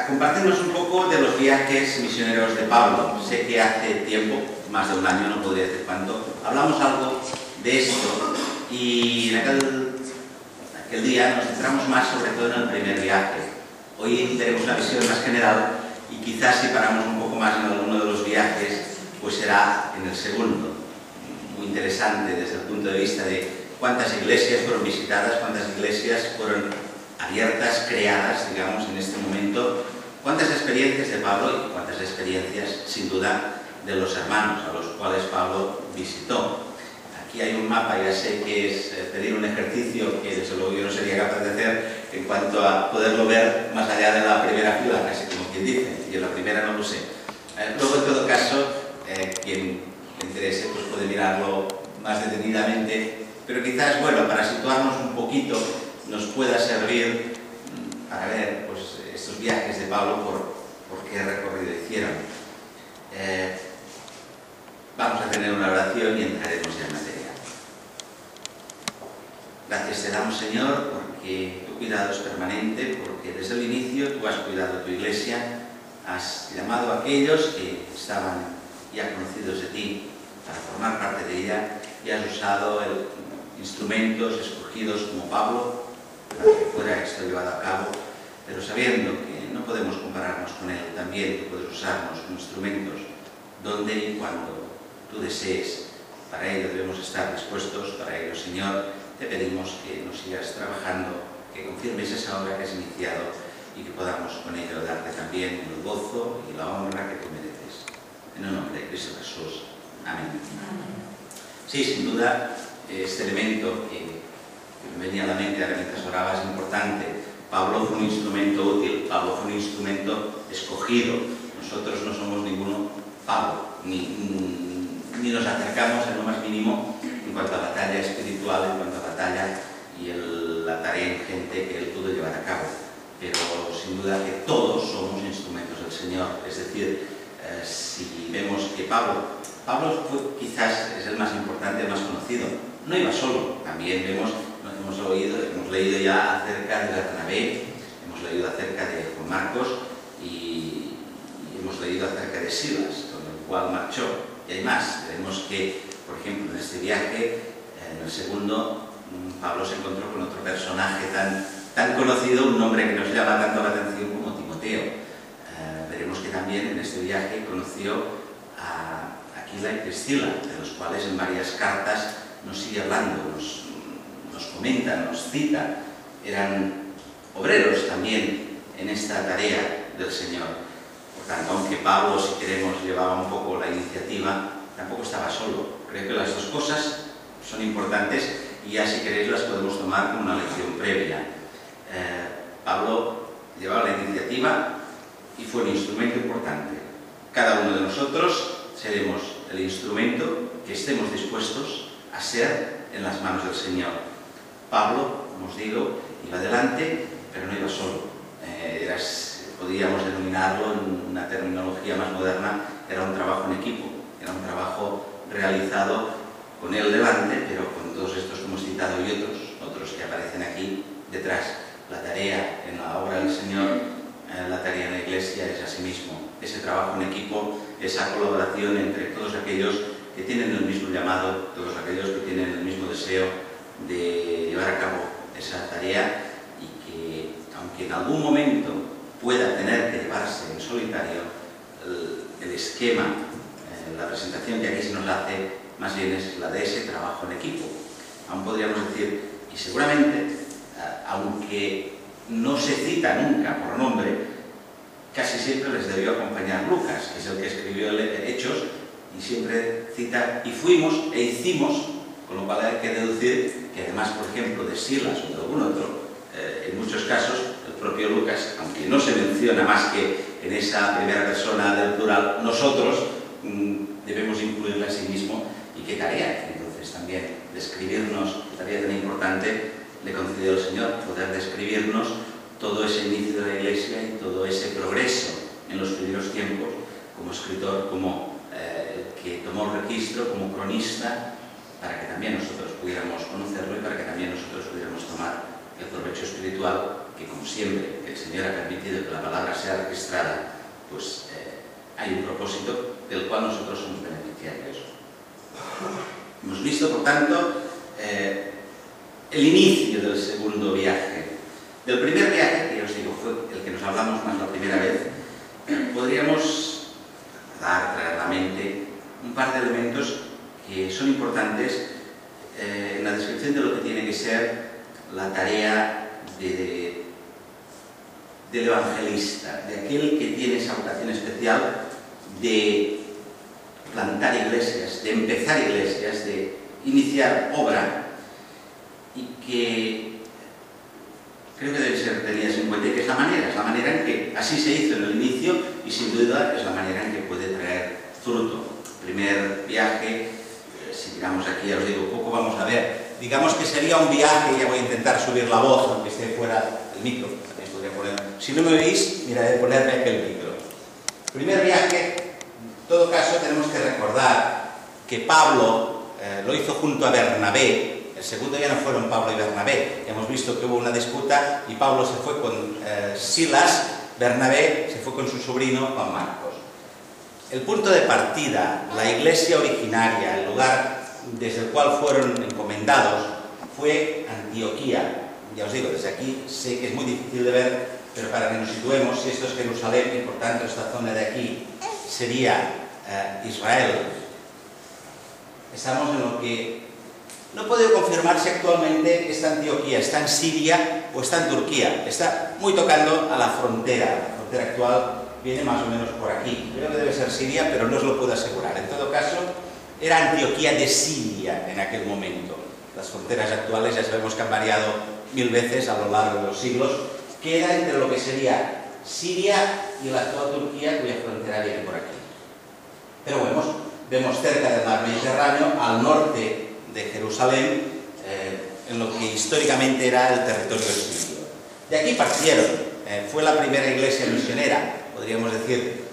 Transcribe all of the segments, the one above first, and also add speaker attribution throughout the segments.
Speaker 1: compartirnos un poco de los viajes misioneros de Pablo. Sé que hace tiempo, más de un año, no podría decir cuánto, hablamos algo de esto y en aquel día nos centramos más sobre todo en el primer viaje. Hoy tenemos una visión más general y quizás si paramos un poco más en alguno de los viajes, pues será en el segundo. Muy interesante desde el punto de vista de cuántas iglesias fueron visitadas, cuántas iglesias fueron abiertas, creadas, digamos, en este momento, cuántas experiencias de Pablo y cuántas experiencias, sin duda, de los hermanos a los cuales Pablo visitó. Aquí hay un mapa, ya sé que es pedir un ejercicio que desde luego yo no sería capaz de hacer en cuanto a poderlo ver más allá de la primera fila, casi como quien dice, y en la primera no lo sé. Luego, en todo caso, quien le interese pues puede mirarlo más detenidamente, pero quizás, bueno, para situarnos un poquito, nos pueda servir para ver pues, estos viajes de Pablo por qué recorrido hicieron. Vamos a tener una oración y entraremos ya en materia. Gracias te damos, Señor, porque tu cuidado es permanente, porque desde el inicio tú has cuidado tu iglesia, has llamado a aquellos que estaban ya conocidos de ti para formar parte de ella y has usado instrumentos escogidos como Pablo para que fuera esto llevado a cabo, pero sabiendo que no podemos compararnos con él, también tú puedes usarnos como instrumentos donde y cuando tú desees. Para ello debemos estar dispuestos, para ello, Señor, te pedimos que nos sigas trabajando, que confirmes esa obra que has iniciado y que podamos con ello darte también el gozo y la honra que tú mereces. En el nombre de Cristo Jesús. Amén. Sí, sin duda, este elemento que me venía a la mente ahora mientras oraba es importante. Pablo fue un instrumento útil, Pablo fue un instrumento escogido. Nosotros no somos ninguno Pablo, ni nos acercamos en lo más mínimo en cuanto a batalla espiritual, en cuanto a batalla y la tarea ingente que él pudo llevar a cabo. Pero sin duda que todos somos instrumentos del Señor. Es decir, si vemos que Pablo fue, quizás es el más importante, el más conocido, no iba solo. También hemos leído ya acerca de Bernabé, hemos leído acerca de Juan Marcos y hemos leído acerca de Silas, con el cual marchó. Y hay más. Vemos que, por ejemplo, en este viaje, en el segundo, Pablo se encontró con otro personaje tan conocido, un nombre que nos llama tanto la atención como Timoteo. Veremos que también en este viaje conoció a Aquila y Priscila, de los cuales en varias cartas nos sigue hablando, nos comenta, nos cita. Eran obreros también en esta tarea del Señor. Por tanto, aunque Pablo, si queremos, llevaba un poco la iniciativa, tampoco estaba solo. Creo que las dos cosas son importantes y ya si queréis las podemos tomar como una lección previa. Pablo llevaba la iniciativa y fue un instrumento importante. Cada uno de nosotros seremos el instrumento que estemos dispuestos a ser en las manos del Señor. Pablo, como os digo, iba adelante, pero no iba solo. Podríamos denominarlo en una terminología más moderna, era un trabajo en equipo, era un trabajo realizado con él delante, pero con todos estos que hemos citado y otros que aparecen aquí detrás. La tarea en la obra del Señor, la tarea en la Iglesia es asimismo ese trabajo en equipo, esa colaboración entre todos aquellos que tienen el mismo llamado, todos aquellos que tienen el mismo deseo de llevar a cabo esa tarea y que, aunque en algún momento pueda tener que llevarse en solitario, el esquema, la presentación que aquí se nos hace, más bien es la de ese trabajo en equipo. Aún podríamos decir, y seguramente, aunque no se cita nunca por nombre, casi siempre les debió acompañar Lucas, que es el que escribió Hechos, y siempre cita, y fuimos e hicimos, con lo cual hay que deducir que además, por ejemplo, de Silas o de algún otro, en muchos casos, el propio Lucas, aunque no se menciona más que en esa primera persona del plural, nosotros debemos incluirle a sí mismo. ¿Y qué tarea? Entonces también describirnos, tarea tan importante, le concedió el Señor, poder describirnos todo ese inicio de la Iglesia y todo ese progreso en los primeros tiempos, como escritor, como que tomó el registro, como cronista, para que también nosotros pudiéramos conocerlo y para que también nosotros pudiéramos tomar el provecho espiritual que como siempre el Señor ha permitido que la palabra sea registrada, pues hay un propósito del cual nosotros somos beneficiarios. Hemos visto, por tanto, el inicio del segundo viaje. Del primer viaje, que os digo, fue el que nos hablamos más la primera vez, podríamos traer a la mente un par de elementos que son importantes en la descripción de lo que tiene que ser la tarea del evangelista, de aquel que tiene esa vocación especial de plantar iglesias, de empezar iglesias, de iniciar obra, y que creo que debe ser tenidas en cuenta, y que es la manera en que así se hizo en el inicio, y sin duda es la manera en que puede traer fruto. Primer viaje, si digamos aquí, ya os digo, poco vamos a ver, digamos que sería un viaje, ya voy a intentar subir la voz, aunque esté fuera del micro, también podría poner, si no me veis, miraré de ponerme aquel micro. Primer viaje, en todo caso tenemos que recordar que Pablo lo hizo junto a Bernabé. El segundo ya no fueron Pablo y Bernabé, ya hemos visto que hubo una disputa y Pablo se fue con Silas, Bernabé se fue con su sobrino Juan Marcos. El punto de partida, la iglesia originaria, el lugar desde el cual fueron encomendados, fue Antioquía. Ya os digo, desde aquí sé que es muy difícil de ver, pero para que nos situemos, si esto es Jerusalén y por tanto esta zona de aquí sería Israel, estamos en lo que no he podido confirmar si actualmente está Antioquía, está en Siria o está en Turquía. Está muy tocando a la frontera actual viene más o menos por aquí. Creo que debe ser Siria, pero no os lo puedo asegurar. En todo caso, era Antioquía de Siria en aquel momento. Las fronteras actuales ya sabemos que han variado 1000 veces a lo largo de los siglos. Queda entre lo que sería Siria y la actual Turquía, cuya frontera viene por aquí. Pero vemos cerca del mar Mediterráneo, al norte de Jerusalén, en lo que históricamente era el territorio sirio. De aquí partieron, fue la primera iglesia misionera, podríamos decir,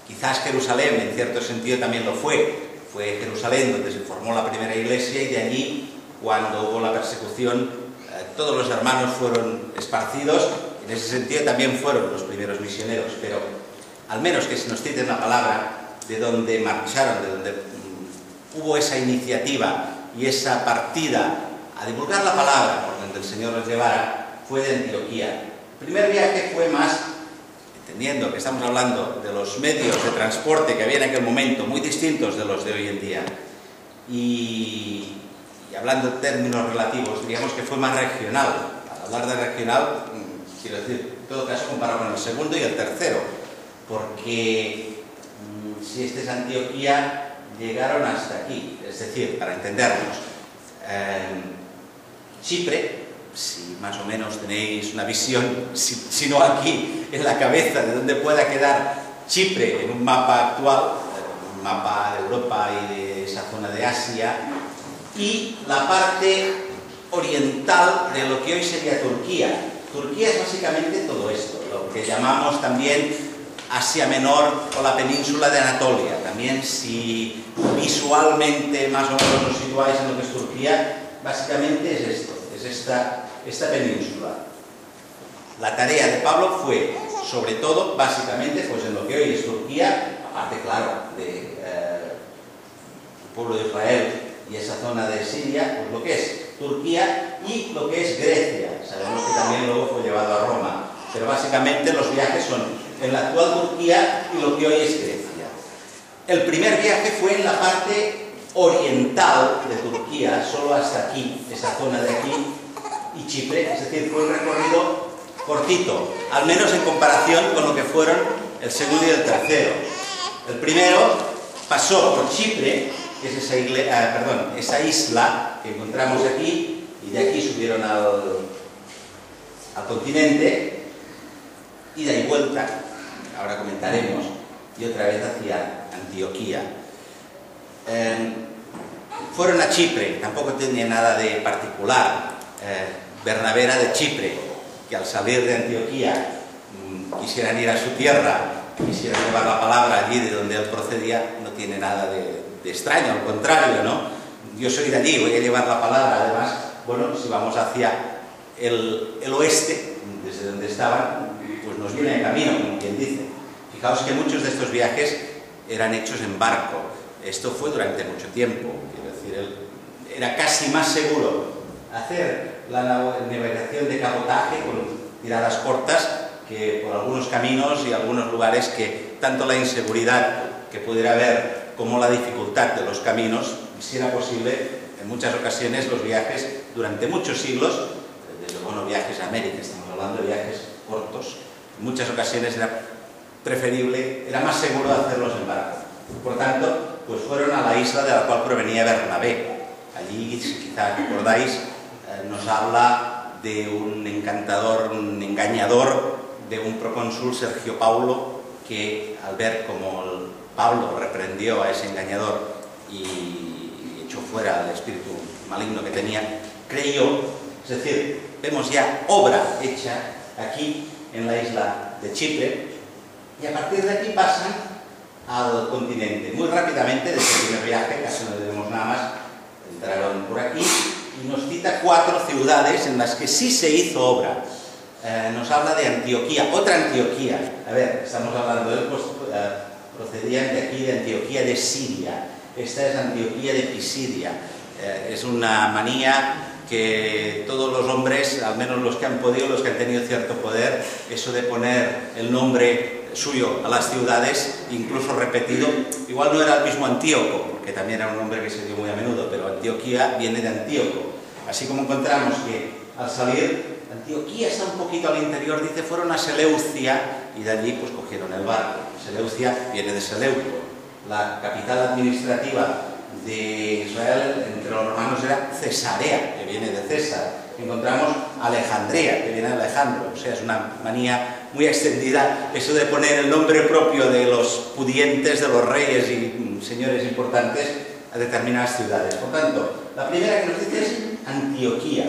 Speaker 1: quizás Jerusalén en cierto sentido también lo fue Jerusalén donde se formó la primera iglesia, y de allí, cuando hubo la persecución, todos los hermanos fueron esparcidos. En ese sentido también fueron los primeros misioneros, pero al menos que se nos cite la palabra de donde marcharon, de donde hubo esa iniciativa y esa partida a divulgar la palabra por donde el Señor los llevara, fue de Antioquía. El primer viaje fue más, entendiendo que estamos hablando de los medios de transporte que había en aquel momento, muy distintos de los de hoy en día, y hablando en términos relativos, diríamos que fue más regional. Al hablar de regional, quiero decir, en todo caso comparado con el segundo y el tercero, porque si este es Antioquía, llegaron hasta aquí, es decir, para entendernos, Chipre, si más o menos tenéis una visión, si no aquí, en la cabeza, de dónde pueda quedar Chipre en un mapa actual, un mapa de Europa y de esa zona de Asia, y la parte oriental de lo que hoy sería Turquía. Turquía es básicamente todo esto, lo que llamamos también Asia Menor o la península de Anatolia. También, si visualmente más o menos os situáis en lo que es Turquía, básicamente es esto, es esta península. La tarea de Pablo fue, sobre todo, básicamente, pues en lo que hoy es Turquía, aparte, claro, del pueblo de Israel y esa zona de Siria, pues lo que es Turquía y lo que es Grecia. Sabemos que también luego fue llevado a Roma, pero básicamente los viajes son en la actual Turquía y lo que hoy es Grecia. El primer viaje fue en la parte oriental de Turquía, solo hasta aquí, esa zona de aquí, y Chipre, es decir, fue un recorrido cortito, al menos en comparación con lo que fueron el segundo y el tercero. El primero pasó por Chipre, que es esa isla que encontramos aquí, y de aquí subieron al continente, y de ahí vuelta, ahora comentaremos, y otra vez hacia Antioquía. Fueron a Chipre, tampoco tenía nada de particular. Bernabé era de Chipre, que al salir de Antioquía quisieran ir a su tierra, quisieran llevar la palabra allí de donde él procedía, no tiene nada de extraño, al contrario, ¿no? Yo soy de allí, voy a llevar la palabra. Además, bueno, si vamos hacia el oeste, desde donde estaban, pues nos viene en camino, como quien dice. Fijaos que muchos de estos viajes eran hechos en barco. Esto fue durante mucho tiempo, quiero decir, era casi más seguro hacer la navegación de cabotaje con tiradas cortas que por algunos caminos y algunos lugares que tanto la inseguridad que pudiera haber como la dificultad de los caminos, si era posible, en muchas ocasiones los viajes durante muchos siglos, desde luego no viajes a América, estamos hablando de viajes cortos, en muchas ocasiones era preferible, era más seguro hacerlos en barco. Por tanto, pues fueron a la isla de la cual provenía Bernabé. Allí, si quizá recordáis, nos habla de un encantador, un engañador, de un procónsul, Sergio Paulo, que al ver cómo Pablo reprendió a ese engañador y echó fuera el espíritu maligno que tenía, creyó. Es decir, vemos ya obra hecha aquí en la isla de Chipre, y a partir de aquí pasan al continente. Muy rápidamente, de este primer viaje, casi no debemos nada más, entraron por aquí y nos cita 4 ciudades en las que sí se hizo obra. Nos habla de Antioquía, otra Antioquía. A ver, estamos hablando de él, pues procedían de aquí, de Antioquía de Siria. Esta es Antioquía de Pisidia. Es una manía que todos los hombres, al menos los que han podido, los que han tenido cierto poder, eso de poner el nombre suyo a las ciudades, incluso repetido, igual no era el mismo Antíoco, porque también era un nombre que se dio muy a menudo, pero Antioquía viene de Antíoco. Así como encontramos que al salir, Antioquía está un poquito al interior, dice, fueron a Seleucia y de allí pues cogieron el barco. Seleucia viene de Seleuco, la capital administrativa de Israel entre los romanos era Cesarea, que viene de César. Encontramos Alejandría, que viene de Alejandro, o sea, es una manía muy extendida eso de poner el nombre propio de los pudientes, de los reyes y señores importantes a determinadas ciudades. Por tanto, la primera que nos dice es Antioquía,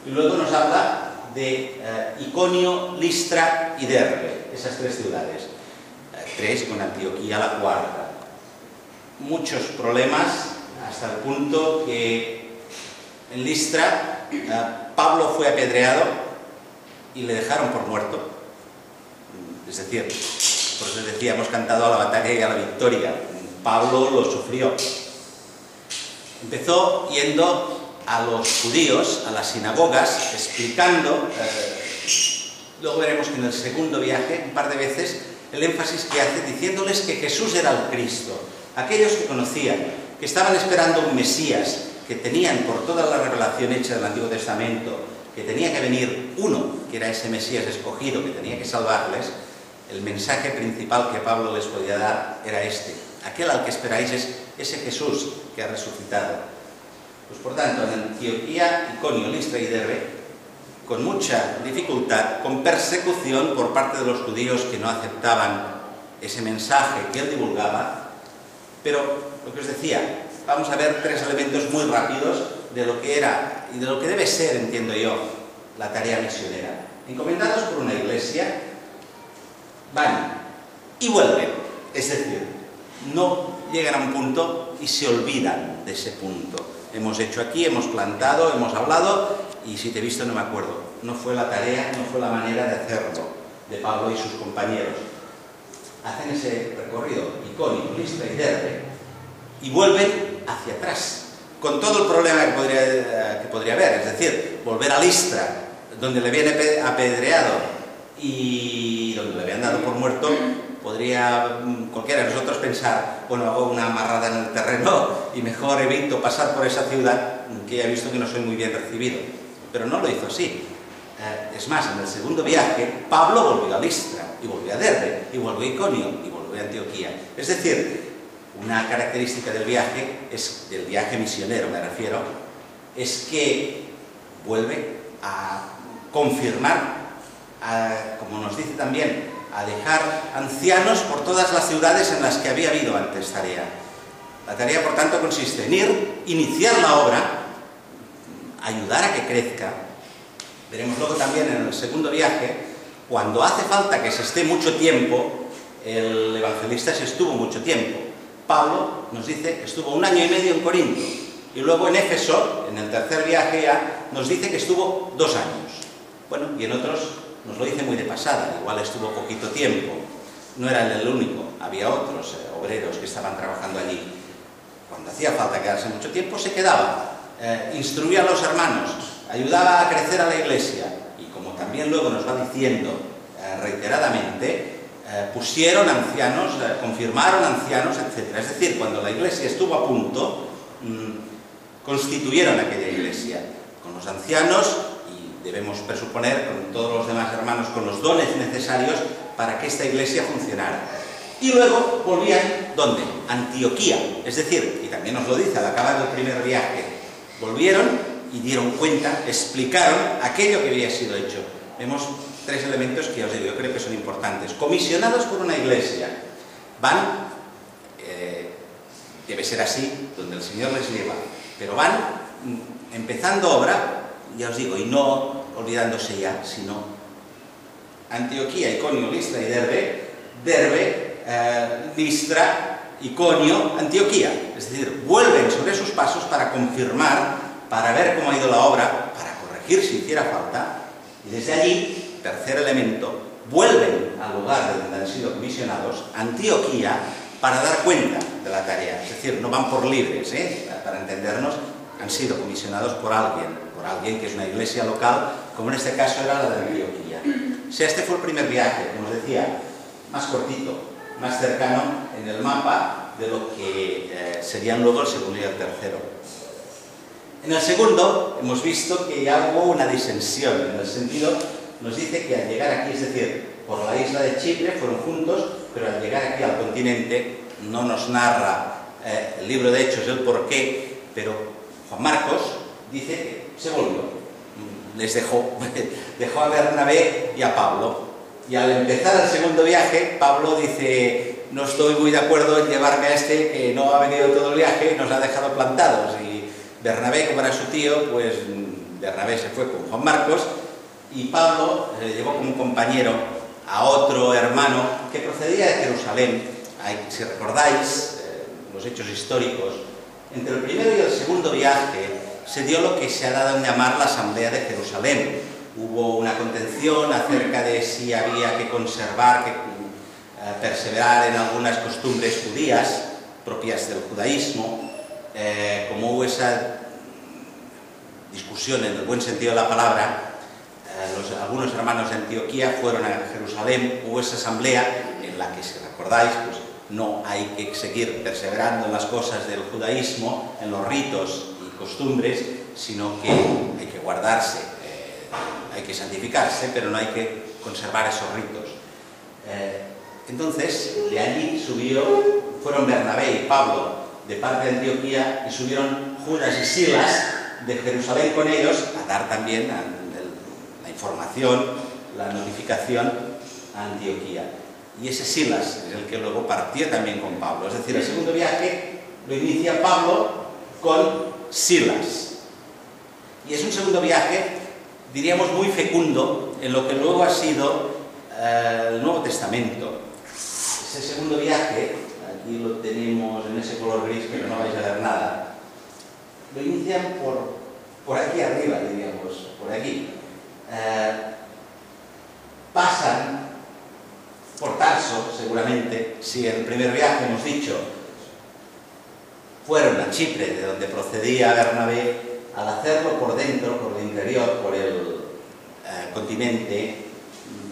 Speaker 1: y luego nos habla de Iconio, Listra y Derbe, esas 3 ciudades. 3 con Antioquía la 4. Muchos problemas, hasta el punto que en Listra Pablo fue apedreado y le dejaron por muerto. Es decir, por eso decía, hemos cantado a la batalla y a la victoria. Pablo lo sufrió. Empezó yendo a los judíos, a las sinagogas, explicando, luego veremos que en el segundo viaje, un par de veces, el énfasis que hace, diciéndoles que Jesús era el Cristo. Aquellos que conocían, que estaban esperando un Mesías, que tenían por toda la revelación hecha del Antiguo Testamento, que tenía que venir uno, que era ese Mesías escogido, que tenía que salvarles, el mensaje principal que Pablo les podía dar era este: aquel al que esperáis es ese Jesús que ha resucitado. Pues por tanto, en Antioquía, Iconio, Listra y Derbe, con mucha dificultad, con persecución por parte de los judíos que no aceptaban ese mensaje que él divulgaba, pero lo que os decía, vamos a ver 3 elementos muy rápidos de lo que era y de lo que debe ser, entiendo yo, la tarea misionera. Encomendados por una iglesia, van y vuelven, es decir, no llegan a un punto y se olvidan de ese punto. Hemos hecho aquí, hemos plantado, hemos hablado, y si te he visto no me acuerdo. No fue la tarea, no fue la manera de hacerlo de Pablo y sus compañeros. Hacen ese recorrido, Iconio, Listra y Derbe, y vuelven hacia atrás, con todo el problema que podría haber, es decir, volver a Listra, donde le viene apedreado y donde le habían dado por muerto. Podría cualquiera de nosotros pensar, bueno, hago una amarrada en el terreno y mejor evito pasar por esa ciudad, que ya he visto que no soy muy bien recibido. Pero no lo hizo así. Es más, en el segundo viaje, Pablo volvió a Listra, y volvió a Derbe, y volvió a Iconio, y volvió a Antioquía. Es decir, una característica del viaje misionero me refiero, es que vuelve a confirmar, como nos dice también, a dejar ancianos por todas las ciudades en las que había habido antes tarea. La tarea, por tanto, consiste en ir, iniciar la obra, ayudar a que crezca. Veremos luego también en el segundo viaje, cuando hace falta que se esté mucho tiempo, el evangelista se estuvo mucho tiempo. Pablo nos dice que estuvo 1 año y medio en Corinto, y luego en Éfeso, en el tercer viaje ya, nos dice que estuvo 2 años. Bueno, y en otros nos lo dice muy de pasada, igual estuvo poquito tiempo, no era él el único, había otros obreros que estaban trabajando allí. Cuando hacía falta quedarse mucho tiempo, se quedaba, instruía a los hermanos, ayudaba a crecer a la iglesia, y como también luego nos va diciendo reiteradamente, pusieron ancianos, confirmaron ancianos, etc. Es decir, cuando la iglesia estuvo a punto, constituyeron aquella iglesia con los ancianos y debemos presuponer con todos los demás hermanos con los dones necesarios para que esta iglesia funcionara. Y luego volvían, ¿dónde? Antioquía, es decir, y también nos lo dice al acabar el primer viaje, volvieron y dieron cuenta, explicaron aquello que había sido hecho. Vemos tres elementos que os digo, yo creo que son importantes. Comisionados por una iglesia, van, debe ser así, donde el Señor les lleva, pero van empezando obra, ya os digo, y no olvidándose ya, sino Antioquía, Iconio, Listra y Derbe, Listra, Iconio, Antioquía. Es decir, vuelven sobre sus pasos para confirmar, para ver cómo ha ido la obra, para corregir si hiciera falta, y desde allí, tercer elemento, vuelven al lugar de donde han sido comisionados, Antioquía, para dar cuenta de la tarea. Es decir, no van por libres, para entendernos, han sido comisionados por alguien que es una iglesia local, como en este caso era la de Antioquía. O sea, este fue el primer viaje, como os decía, más cortito, más cercano en el mapa de lo que serían luego el segundo y el tercero. En el segundo hemos visto que ya hubo una disensión, en el sentido, nos dice que al llegar aquí, es decir, por la isla de Chipre fueron juntos, pero al llegar aquí al continente no nos narra el libro de Hechos el porqué, pero Juan Marcos dice que se volvió, les dejó a Bernabé y a Pablo. Y al empezar el segundo viaje, Pablo dice, no estoy muy de acuerdo en llevarme a este que no ha venido todo el viaje y nos ha dejado plantados. Y Bernabé, como era su tío, pues Bernabé se fue con Juan Marcos y Pablo llevó como compañero a otro hermano que procedía de Jerusalén. Si recordáis los hechos históricos, entre el primero y el segundo viaje se dio lo que se ha dado en llamar la Asamblea de Jerusalén. Hubo una contención acerca de si había que conservar, perseverar en algunas costumbres judías propias del judaísmo. Como hubo esa discusión en el buen sentido de la palabra, algunos hermanos de Antioquía fueron a Jerusalén, hubo esa asamblea en la que, si recordáis, pues no hay que seguir perseverando en las cosas del judaísmo, en los ritos y costumbres, sino que hay que guardarse, hay que santificarse, pero no hay que conservar esos ritos. Entonces, de allí fueron Bernabé y Pablo de parte de Antioquía y subieron Judas y Silas de Jerusalén con ellos a dar también la información, la notificación a Antioquía. Y ese Silas es el que luego partió también con Pablo. Es decir, el segundo viaje lo inicia Pablo con Silas. Y es un segundo viaje, diríamos, muy fecundo en lo que luego ha sido el Nuevo Testamento. Ese segundo viaje, aquí lo tenemos en ese color gris, pero no vais a ver nada, lo inician por aquí arriba, diríamos, por aquí. Pasan por Tarso, seguramente, si en el primer viaje hemos dicho, fueron a Chipre, de donde procedía Bernabé. Al hacerlo por dentro, por el interior, por el continente,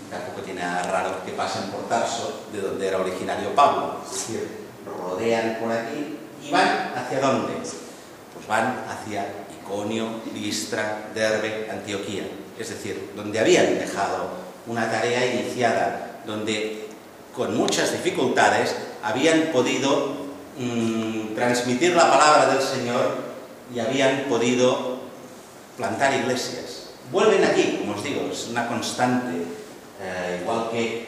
Speaker 1: tampoco tiene nada raro que pasen por Tarso, de donde era originario Pablo. Es decir, rodean por aquí y van ¿hacia dónde? Pues van hacia Iconio, Listra, Derbe, Antioquía. Es decir, donde habían dejado una tarea iniciada, donde con muchas dificultades habían podido transmitir la palabra del Señor y habían podido plantar iglesias. Vuelven aquí, como os digo, es una constante, igual que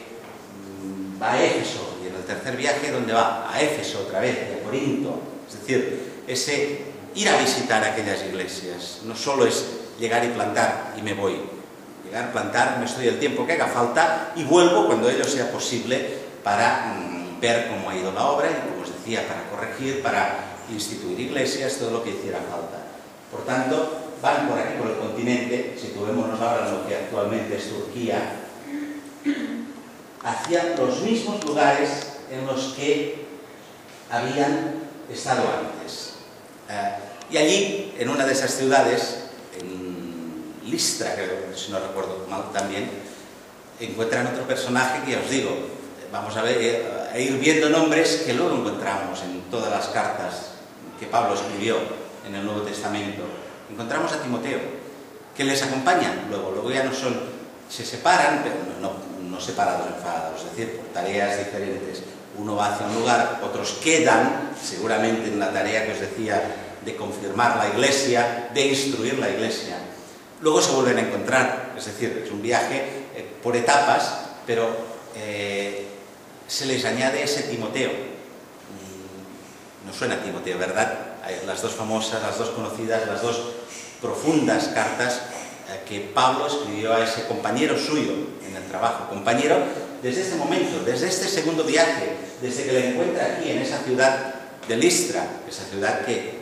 Speaker 1: va a Éfeso, y en el tercer viaje, ¿dónde va? A Éfeso otra vez, y a Corinto. Es decir, ese ir a visitar aquellas iglesias, no solo es llegar y plantar y me voy. Llegar, plantar, me estoy el tiempo que haga falta y vuelvo cuando ello sea posible para ver cómo ha ido la obra y, como os decía, para corregir, para instituir iglesias, todo lo que hiciera falta. Por tanto, van por aquí, por el continente, situémonos ahora en lo que actualmente es Turquía, hacia los mismos lugares en los que habían estado antes. Y allí, en una de esas ciudades, en Listra, creo, si no recuerdo mal también, encuentran otro personaje que os digo, vamos a ver, a ir viendo nombres que luego encontramos en todas las cartas que Pablo escribió en el Nuevo Testamento. Encontramos a Timoteo, que les acompaña, luego ya no son, se separan, pero no separados, enfadados, es decir, por tareas diferentes. Uno va hacia un lugar, otros quedan, seguramente en la tarea que os decía, de confirmar la iglesia, de instruir la iglesia. Luego se vuelven a encontrar, es decir, es un viaje por etapas, pero se les añade ese Timoteo. No suena Timoteo, ¿verdad? Hay las dos famosas, las dos conocidas, las dos profundas cartas que Pablo escribió a ese compañero suyo en el trabajo. Compañero desde este momento, desde este segundo viaje, desde que le encuentra aquí en esa ciudad de Listra, esa ciudad que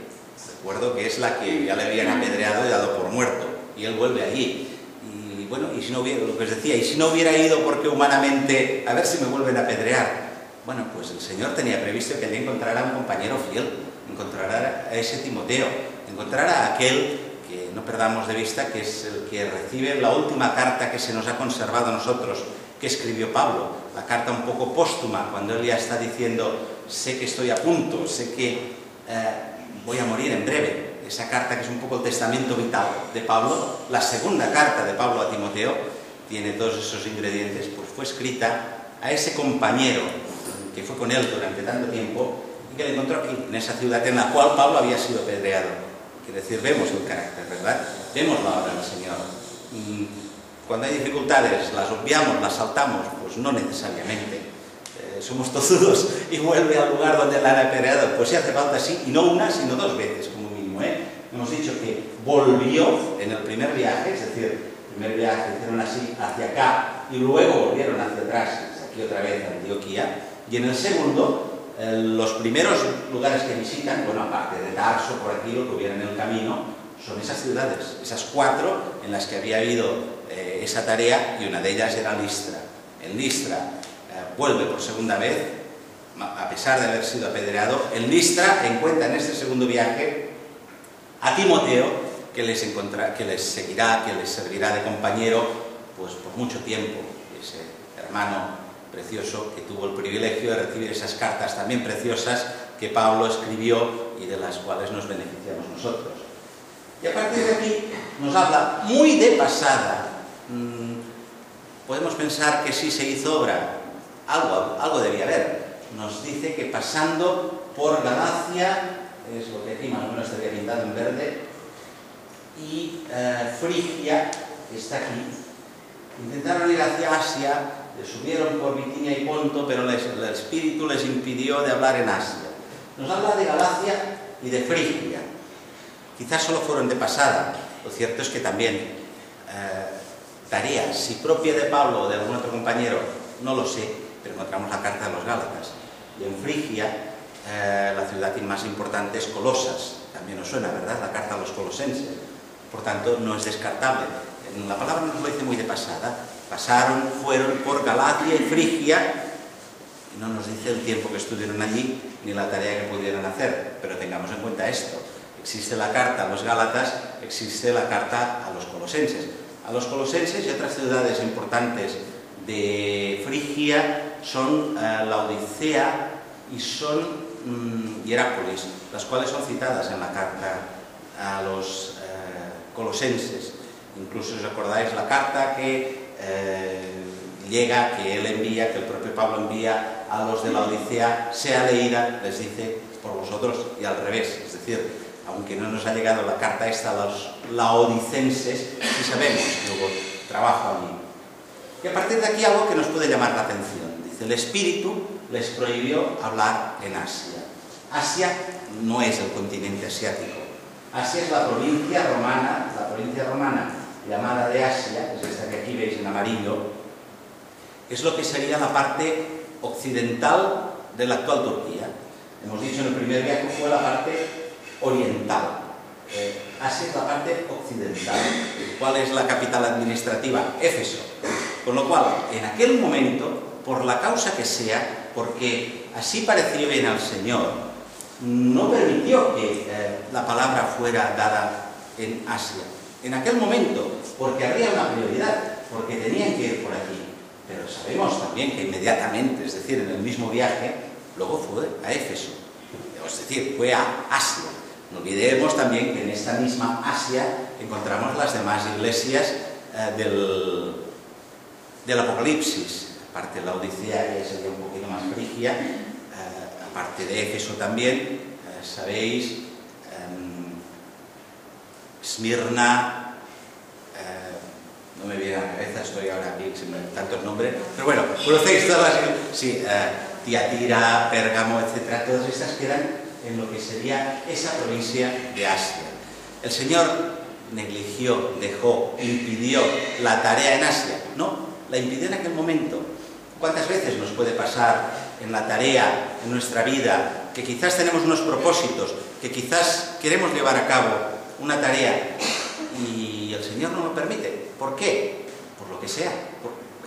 Speaker 1: recuerdo que es la que ya le habían apedreado y dado por muerto, y él vuelve allí. Y bueno, y si no hubiera, lo que os decía, y si no hubiera ido porque humanamente, a ver si me vuelven a apedrear. Bueno, pues el Señor tenía previsto que él encontrara a un compañero fiel, encontrará a ese Timoteo, encontrará a aquel que no perdamos de vista, que es el que recibe la última carta que se nos ha conservado a nosotros, que escribió Pablo, la carta un poco póstuma, cuando él ya está diciendo, sé que estoy a punto, sé que voy a morir en breve. Esa carta que es un poco el testamento vital de Pablo, la segunda carta de Pablo a Timoteo, tiene todos esos ingredientes, pues fue escrita a ese compañero que fue con él durante tanto tiempo y que le encontró aquí, en esa ciudad en la cual Pablo había sido apedreado. Quiere decir, vemos el carácter, ¿verdad? Vemos la obra del Señor. Cuando hay dificultades, las obviamos, las saltamos, pues no necesariamente. Somos tozudos y vuelve al lugar donde la han apedreado. Pues si hace falta, sí, y no una, sino dos veces, como mínimo, ¿eh? Hemos dicho que volvió en el primer viaje, es decir, el primer viaje hicieron así hacia acá y luego volvieron hacia atrás, aquí otra vez a Antioquía. Y en el segundo, los primeros lugares que visitan, bueno, aparte de Tarso, por aquí, lo que hubiera en el camino, son esas ciudades, esas 4 en las que había habido esa tarea, y una de ellas era Listra. En Listra vuelve por segunda vez, a pesar de haber sido apedreado. En Listra encuentra en este segundo viaje a Timoteo, que les seguirá, que les servirá de compañero pues por mucho tiempo, ese hermano precioso que tuvo el privilegio de recibir esas cartas también preciosas que Pablo escribió y de las cuales nos beneficiamos nosotros. Y a partir de aquí nos habla muy de pasada. Podemos pensar que sí se hizo obra, algo debía haber. Nos dice que pasando por Galacia, es lo que aquí más o menos estaría pintado en verde, y Frigia, que está aquí, intentaron ir hacia Asia, subieron por Bitinia y Ponto, pero el Espíritu les impidió de hablar en Asia. Nos habla de Galacia y de Frigia. Quizás solo fueron de pasada. Lo cierto es que también tareas, si propia de Pablo o de algún otro compañero, no lo sé, pero encontramos la carta de los Gálatas. Y en Frigia, la ciudad más importante es Colosas. También os suena, ¿verdad? La carta a los colosenses. Por tanto, no es descartable. La palabra nos lo dice muy de pasada. Pasaron, fueron por Galacia y Frigia, y no nos dice el tiempo que estuvieron allí, ni la tarea que pudieron hacer, pero tengamos en cuenta esto. Existe la carta a los Gálatas, existe la carta a los colosenses. A los colosenses y otras ciudades importantes de Frigia son Laodicea y son Hierápolis, las cuales son citadas en la carta a los colosenses. Incluso os acordáis la carta que llega, que él envía, que el propio Pablo envía a los de Laodicea, sea leída, les dice, por vosotros, y al revés. Es decir, aunque no nos ha llegado la carta esta a los laodicenses, sí sabemos que hubo trabajo allí. Y a partir de aquí algo que nos puede llamar la atención. Dice, el Espíritu les prohibió hablar en Asia. Asia no es el continente asiático. Asia es la provincia romana llamada de Asia, es esta que aquí veis en amarillo, es lo que sería la parte occidental de la actual Turquía. Hemos dicho en el primer viaje fue la parte oriental. Asia es la parte occidental. ¿Cuál es la capital administrativa? Éfeso. Con lo cual, en aquel momento, por la causa que sea, porque así pareció bien al Señor, no permitió que la palabra fuera dada en Asia. En aquel momento, porque había una prioridad, porque tenían que ir por allí. Pero sabemos también que inmediatamente, es decir, en el mismo viaje, luego fue a Éfeso, es decir, fue a Asia. No olvidemos también que en esta misma Asia encontramos las demás iglesias del Apocalipsis, aparte de la Odisea, que sería un poquito más frigia, aparte de Éfeso también, sabéis, Esmirna, no me viene a la cabeza, estoy ahora aquí sin tantos nombres, pero bueno, conocéis todas las, sí, Tiatira, Pérgamo, etcétera, todas estas quedan en lo que sería esa provincia de Asia. El Señor negligió, dejó, impidió la tarea en Asia, no, la impidió en aquel momento. ¿Cuántas veces nos puede pasar en la tarea, en nuestra vida, que quizás tenemos unos propósitos, que quizás queremos llevar a cabo una tarea y el Señor no lo permite? ¿Por qué? Por lo que sea.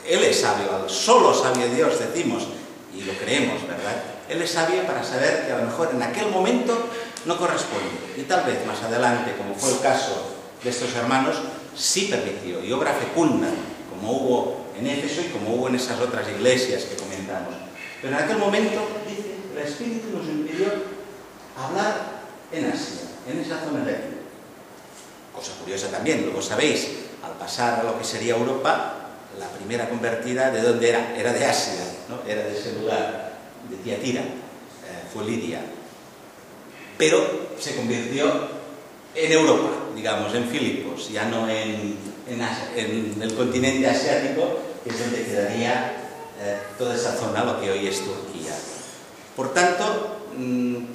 Speaker 1: Él es sabio, solo sabio Dios decimos, y lo creemos, ¿verdad? Él es sabio para saber que a lo mejor en aquel momento no corresponde. Y tal vez más adelante, como fue el caso de estos hermanos, sí permitió, y obra fecunda, como hubo en Éfeso y como hubo en esas otras iglesias que comentamos. Pero en aquel momento, dice, el Espíritu nos impidió hablar en Asia, en esa zona de aquí. Cosa curiosa también, luego sabéis, al pasar a lo que sería Europa, la primera convertida, ¿de dónde era? Era de Asia, ¿no? Era de ese lugar, de Tiatira, fue Lidia. Pero se convirtió en Europa, digamos, en Filipos, ya no en el continente asiático, que es donde quedaría toda esa zona, lo que hoy es Turquía. Por tanto,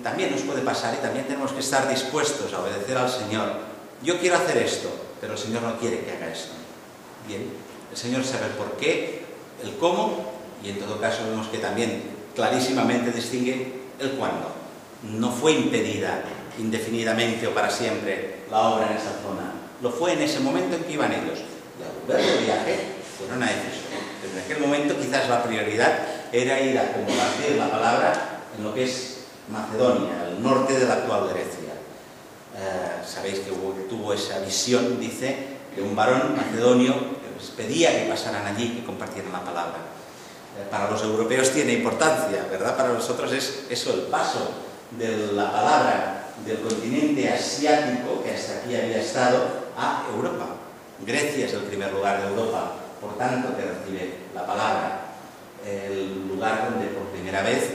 Speaker 1: también nos puede pasar y también tenemos que estar dispuestos a obedecer al Señor. Yo quiero hacer esto, pero el Señor no quiere que haga esto. Bien, el Señor sabe el por qué, el cómo, y en todo caso vemos que también clarísimamente distingue el cuándo. No fue impedida indefinidamente o para siempre la obra en esa zona. Lo fue en ese momento en que iban ellos. Y al volver del viaje fueron a Éfeso. Desde aquel momento quizás la prioridad era ir a compartir la palabra en lo que es Macedonia, el norte de la actual Grecia. Sabéis que tuvo esa visión, dice, de un varón macedonio que les pedía que pasaran allí, que compartieran la palabra. Para los europeos tiene importancia, ¿verdad? Para nosotros es eso, el paso de la palabra del continente asiático, que hasta aquí había estado, a Europa. Grecia es el primer lugar de Europa, por tanto, que recibe la palabra. El lugar donde por primera vez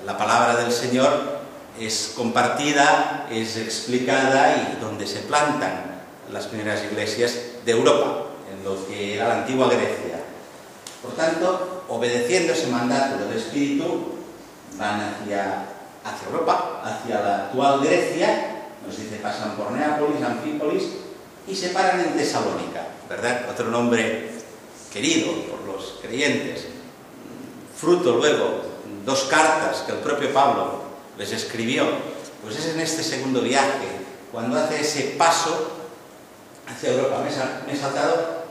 Speaker 1: la palabra del Señor es compartida, es explicada y donde se plantan las primeras iglesias de Europa, en lo que era la antigua Grecia. Por tanto, obedeciendo ese mandato del Espíritu, van hacia Europa, hacia la actual Grecia, nos dice, pasan por Neápolis, Anfípolis y se paran en Tesalónica, ¿verdad? Otro nombre querido por los creyentes. Fruto luego, 2 cartas que el propio Pablo les escribió, pues es en este segundo viaje, cuando hace ese paso hacia Europa. Me he saltado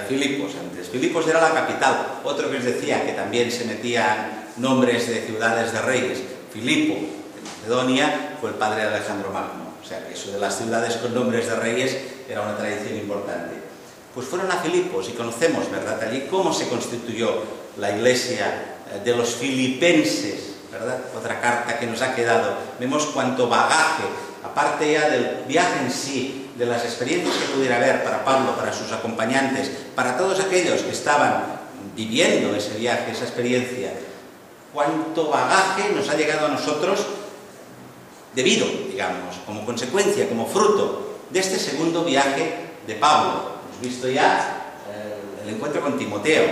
Speaker 1: Filipos antes. Filipos era la capital. Otro que os decía que también se metían nombres de ciudades de reyes. Filipo, de Macedonia, fue el padre de Alejandro Magno. O sea, que eso de las ciudades con nombres de reyes era una tradición importante. Pues fueron a Filipos y conocemos, ¿verdad?, allí cómo se constituyó la iglesia de los filipenses, ¿verdad? Otra carta que nos ha quedado. Vemos cuánto bagaje, aparte ya del viaje en sí, de las experiencias que pudiera haber para Pablo, para sus acompañantes, para todos aquellos que estaban viviendo ese viaje, esa experiencia, cuánto bagaje nos ha llegado a nosotros debido, digamos, como consecuencia, como fruto de este segundo viaje de Pablo. Hemos visto ya el encuentro con Timoteo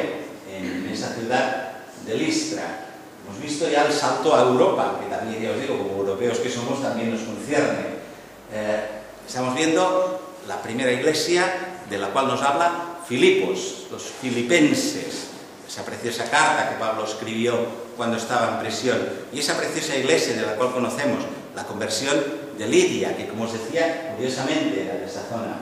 Speaker 1: en esa ciudad de Listra. Hemos visto ya el salto a Europa, que también, ya os digo, como europeos que somos, también nos concierne. Estamos viendo la primera iglesia de la cual nos habla Filipos, los filipenses, esa preciosa carta que Pablo escribió cuando estaba en prisión, y esa preciosa iglesia de la cual conocemos la conversión de Lidia, que, como os decía, curiosamente era de esa zona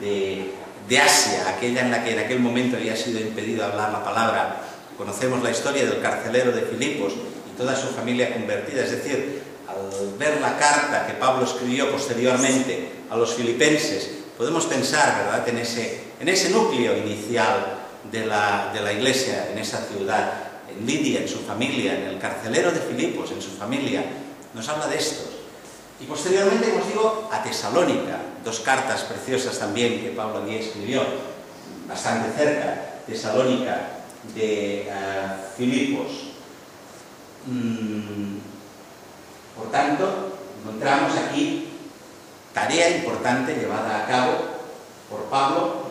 Speaker 1: de de Asia, aquella en la que en aquel momento había sido impedido hablar la palabra. Conocemos la historia del carcelero de Filipos y toda su familia convertida, es decir, al ver la carta que Pablo escribió posteriormente a los filipenses, podemos pensar, ¿verdad?, en ese núcleo inicial de la iglesia, en esa ciudad, en Lidia, en su familia, en el carcelero de Filipos, en su familia. Nos habla de estos. Y posteriormente, como os digo, a Tesalónica, dos cartas preciosas también que Pablo allí escribió, bastante cerca, Tesalónica de Filipos. Por tanto, encontramos aquí tarea importante llevada a cabo por Pablo.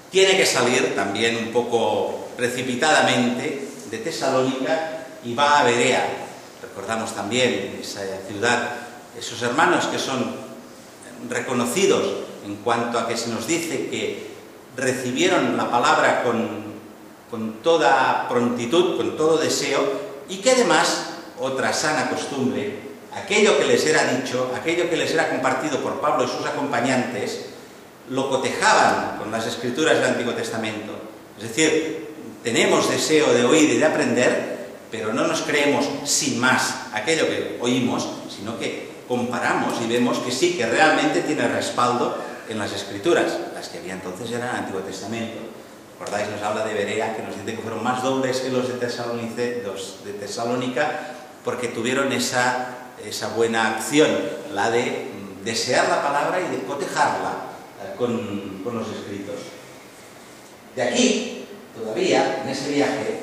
Speaker 1: Tiene que salir también un poco precipitadamente de Tesalónica y va a Berea. Recordamos también esa ciudad, esos hermanos que son reconocidos en cuanto a que se nos dice que recibieron la palabra con toda prontitud, con todo deseo, y que además, otra sana costumbre, aquello que les era dicho, aquello que les era compartido por Pablo y sus acompañantes, lo cotejaban con las escrituras del Antiguo Testamento. Es decir, tenemos deseo de oír y de aprender, pero no nos creemos sin más aquello que oímos, sino que comparamos y vemos que sí, que realmente tiene respaldo en las escrituras. Las que había entonces eran el Antiguo Testamento. ¿Recordáis? Nos habla de Berea, que nos dice que fueron más dobles que los de Tesalónica, porque tuvieron esa buena acción, la de desear la palabra y de cotejarla con los escritos. De aquí, todavía, en ese viaje,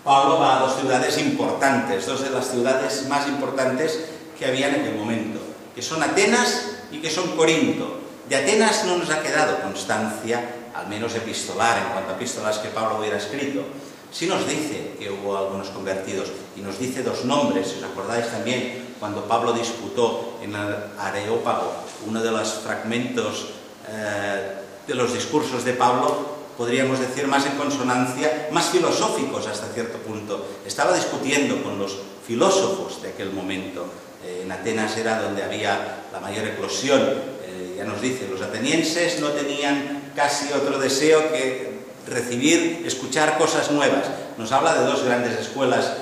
Speaker 1: Pablo va a dos ciudades importantes, dos de las ciudades más importantes que había en aquel momento, que son Atenas y que son Corinto. De Atenas no nos ha quedado constancia, al menos epistolar, en cuanto a epístolas que Pablo hubiera escrito. Sí nos dice que hubo algunos convertidos, y nos dice dos nombres. Si os acordáis también, cuando Pablo disputó en el Areópago, uno de los fragmentos de los discursos de Pablo, podríamos decir más en consonancia, más filosóficos hasta cierto punto. Estaba discutiendo con los filósofos de aquel momento. En Atenas era donde había la mayor eclosión. Ya nos dice, los atenienses no tenían casi otro deseo que recibir, escuchar cosas nuevas. Nos habla de dos grandes escuelas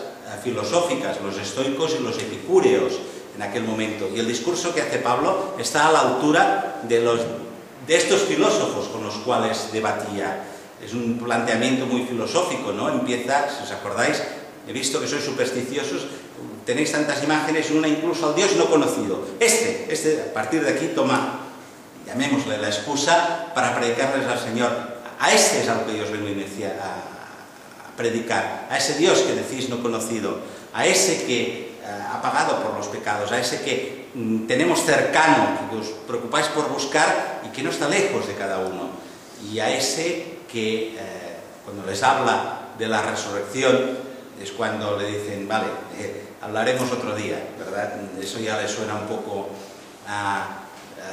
Speaker 1: filosóficas, los estoicos y los epicúreos en aquel momento. Y el discurso que hace Pablo está a la altura de estos filósofos con los cuales debatía. Es un planteamiento muy filosófico, ¿no? Empieza, si os acordáis, he visto que sois supersticiosos, tenéis tantas imágenes, una incluso al Dios no conocido. A partir de aquí toma, llamémosle la excusa para predicarles al Señor. A este es al que yo os vengo a predicar, a ese Dios que decís no conocido, a ese que ha pagado por los pecados, a ese que tenemos cercano, que os preocupáis por buscar y que no está lejos de cada uno, y a ese que cuando les habla de la resurrección es cuando le dicen, vale, hablaremos otro día, ¿verdad? Eso ya le suena un poco a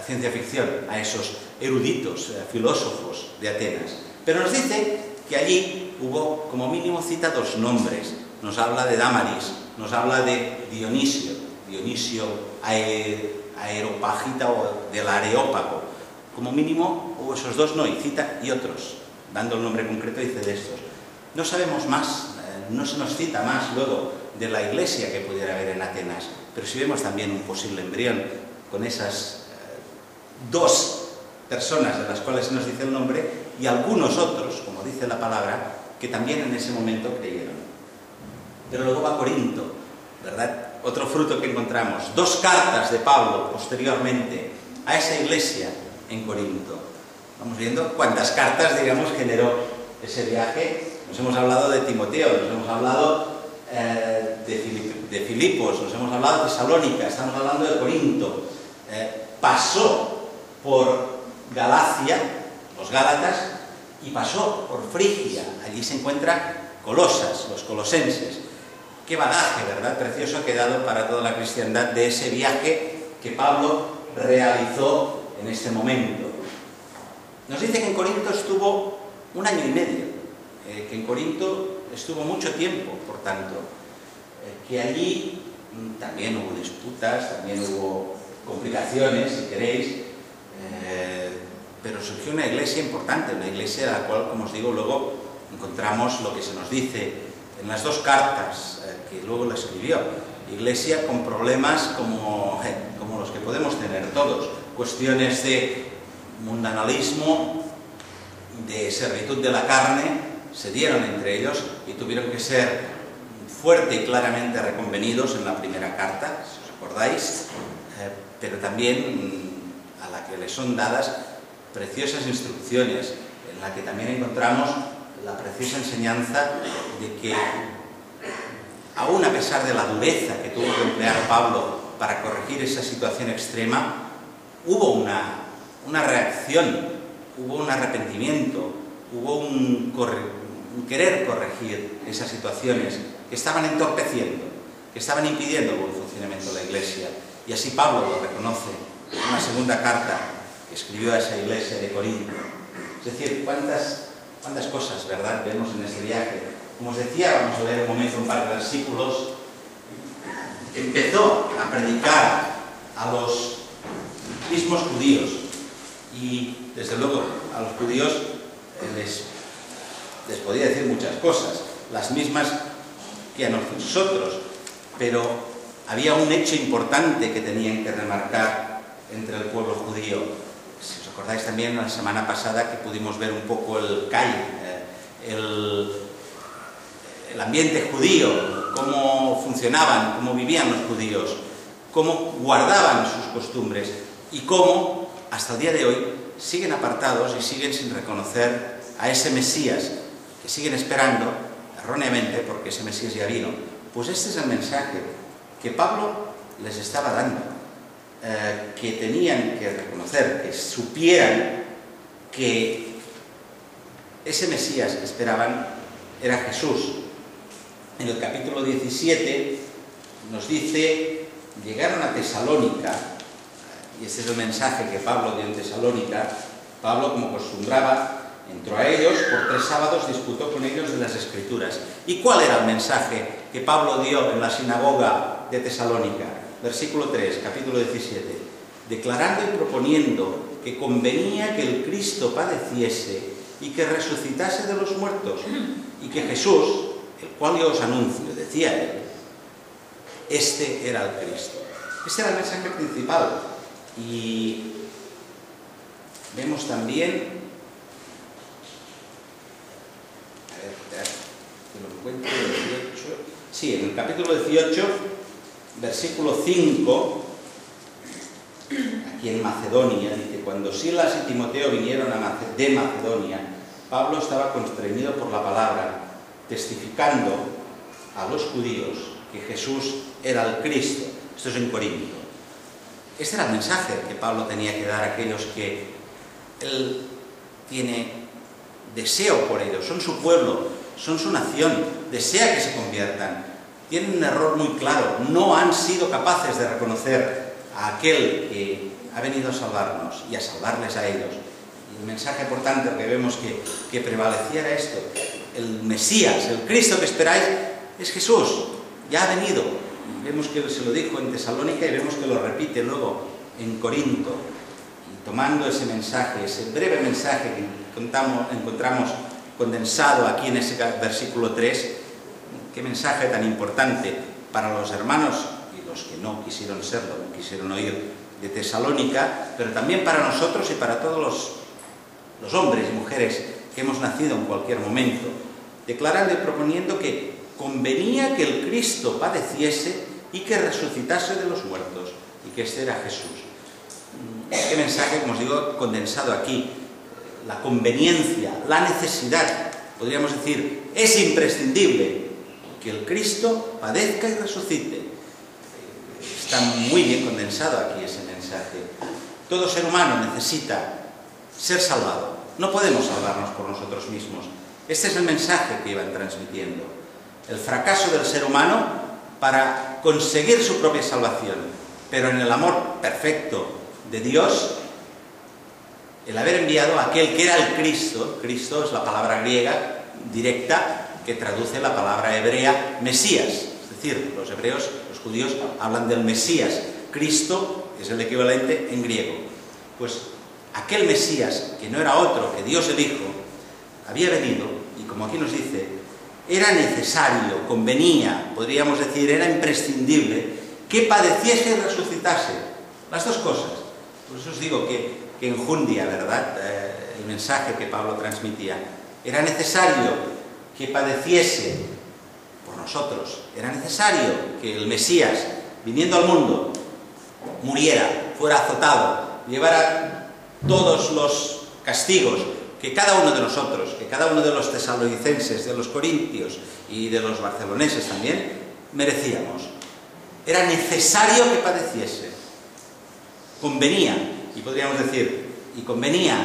Speaker 1: ciencia ficción, a esos eruditos, filósofos de Atenas. Pero nos dice que allí hubo, como mínimo, cita dos nombres. Nos habla de Dámaris, nos habla de Dionisio Areopagita o del Areópago. Como mínimo hubo esos dos, no, y cita y otros, dando el nombre concreto dice de estos. No sabemos más, no se nos cita más luego de la iglesia que pudiera haber en Atenas, pero sí vemos también un posible embrión con esas dos personas de las cuales se nos dice el nombre y algunos otros, como dice la palabra, que también en ese momento creyeron. Pero luego va Corinto, ¿verdad? Otro fruto que encontramos. Dos cartas de Pablo posteriormente a esa iglesia en Corinto. Vamos viendo cuántas cartas, digamos, generó ese viaje. Nos hemos hablado de Timoteo, nos hemos hablado de Filipos, nos hemos hablado de Tesalónica, estamos hablando de Corinto. Pasó por Galacia, los Gálatas, y pasó por Frigia. Allí se encuentra Colosas, los colosenses. Qué bagaje, ¿verdad? Precioso ha quedado para toda la cristiandad de ese viaje que Pablo realizó en este momento. Nos dice que en Corinto estuvo 1 año y medio, que en Corinto estuvo mucho tiempo, por tanto, que allí también hubo disputas, también hubo complicaciones, si queréis. pero surgió una iglesia importante, una iglesia a la cual, como os digo, luego encontramos lo que se nos dice en las dos cartas que luego la escribió. Iglesia con problemas como los que podemos tener todos, cuestiones de mundanalismo, de servitud de la carne, se dieron entre ellos y tuvieron que ser fuerte y claramente reconvenidos en la primera carta, si os acordáis, pero también a la que les son dadas preciosas instrucciones, en la que también encontramos la preciosa enseñanza de que, aún a pesar de la dureza que tuvo que emplear Pablo para corregir esa situación extrema, hubo una reacción, hubo un arrepentimiento, hubo un querer corregir esas situaciones que estaban entorpeciendo, que estaban impidiendo el buen funcionamiento de la iglesia. Y así Pablo lo reconoce en una segunda carta que escribió a esa iglesia de Corinto. Es decir, cuántas cosas, ¿verdad?, vemos en este viaje. Como os decía, vamos a leer un momento un par de versículos. Empezó a predicar a los mismos judíos y, desde luego, a los judíos les podía decir muchas cosas, las mismas que a nosotros, pero había un hecho importante que tenían que remarcar entre el pueblo judío. Si os acordáis también la semana pasada que pudimos ver un poco el ambiente judío, cómo funcionaban, cómo vivían los judíos, cómo guardaban sus costumbres y cómo hasta el día de hoy siguen apartados y siguen sin reconocer a ese Mesías que siguen esperando erróneamente porque ese Mesías ya vino. Pues este es el mensaje que Pablo les estaba dando, que tenían que reconocer, que supieran que ese Mesías que esperaban era Jesús. En el capítulo 17 nos dice: llegaron a Tesalónica, y este es el mensaje que Pablo dio en Tesalónica. Pablo, como acostumbraba, entró a ellos, por 3 sábados disputó con ellos de las Escrituras. ¿Y cuál era el mensaje que Pablo dio en la sinagoga de Tesalónica? Versículo 3, capítulo 17. Declarando y proponiendo que convenía que el Cristo padeciese y que resucitase de los muertos, y que Jesús, el cual yo os anuncio, decía él, este era el Cristo. Este era el mensaje principal. Y vemos también, que lo encuentro, 18, sí, en el capítulo 18, versículo 5, aquí en Macedonia, dice: cuando Silas y Timoteo vinieron de Macedonia, Pablo estaba constreñido por la palabra, testificando a los judíos que Jesús era el Cristo. Esto es en Corinto. Este era el mensaje que Pablo tenía que dar a aquellos que él tiene deseo por ellos, son su pueblo, son su nación, desea que se conviertan. Tienen un error muy claro, no han sido capaces de reconocer a aquel que ha venido a salvarnos y a salvarles a ellos. Y el mensaje, por tanto, que vemos que prevaleciera esto: el Mesías, el Cristo que esperáis, es Jesús, ya ha venido. Vemos que se lo dijo en Tesalónica y vemos que lo repite luego en Corinto. Y tomando ese mensaje, ese breve mensaje que encontramos condensado aquí en ese versículo 3, qué mensaje tan importante para los hermanos y los que no quisieron serlo, no quisieron oír, de Tesalónica, pero también para nosotros y para todos los hombres y mujeres que hemos nacido en cualquier momento, declarando y proponiendo que convenía que el Cristo padeciese y que resucitase de los muertos, y que este era Jesús. Qué mensaje, como os digo, condensado aquí. La conveniencia, la necesidad, podríamos decir, es imprescindible que el Cristo padezca y resucite. Está muy bien condensado aquí ese mensaje. Todo ser humano necesita ser salvado. No podemos salvarnos por nosotros mismos. Este es el mensaje que iban transmitiendo. El fracaso del ser humano para conseguir su propia salvación, pero en el amor perfecto de Dios, el haber enviado a aquel que era el Cristo. Cristo es la palabra griega directa que traduce la palabra hebrea Mesías. Es decir, los hebreos, los judíos, hablan del Mesías. Cristo es el equivalente en griego. Pues aquel Mesías, que no era otro que Dios el Hijo, había venido, y como aquí nos dice, era necesario, convenía, podríamos decir, era imprescindible, que padeciese y resucitase. Las dos cosas. Por eso os digo que enjundia, ¿verdad?, el mensaje que Pablo transmitía. Era necesario que padeciese por nosotros. Era necesario que el Mesías, viniendo al mundo, muriera, fuera azotado, llevara todos los castigos que cada uno de nosotros, que cada uno de los tesalonicenses, de los corintios y de los barceloneses también, merecíamos. Era necesario que padeciese. Convenía, y podríamos decir, y convenía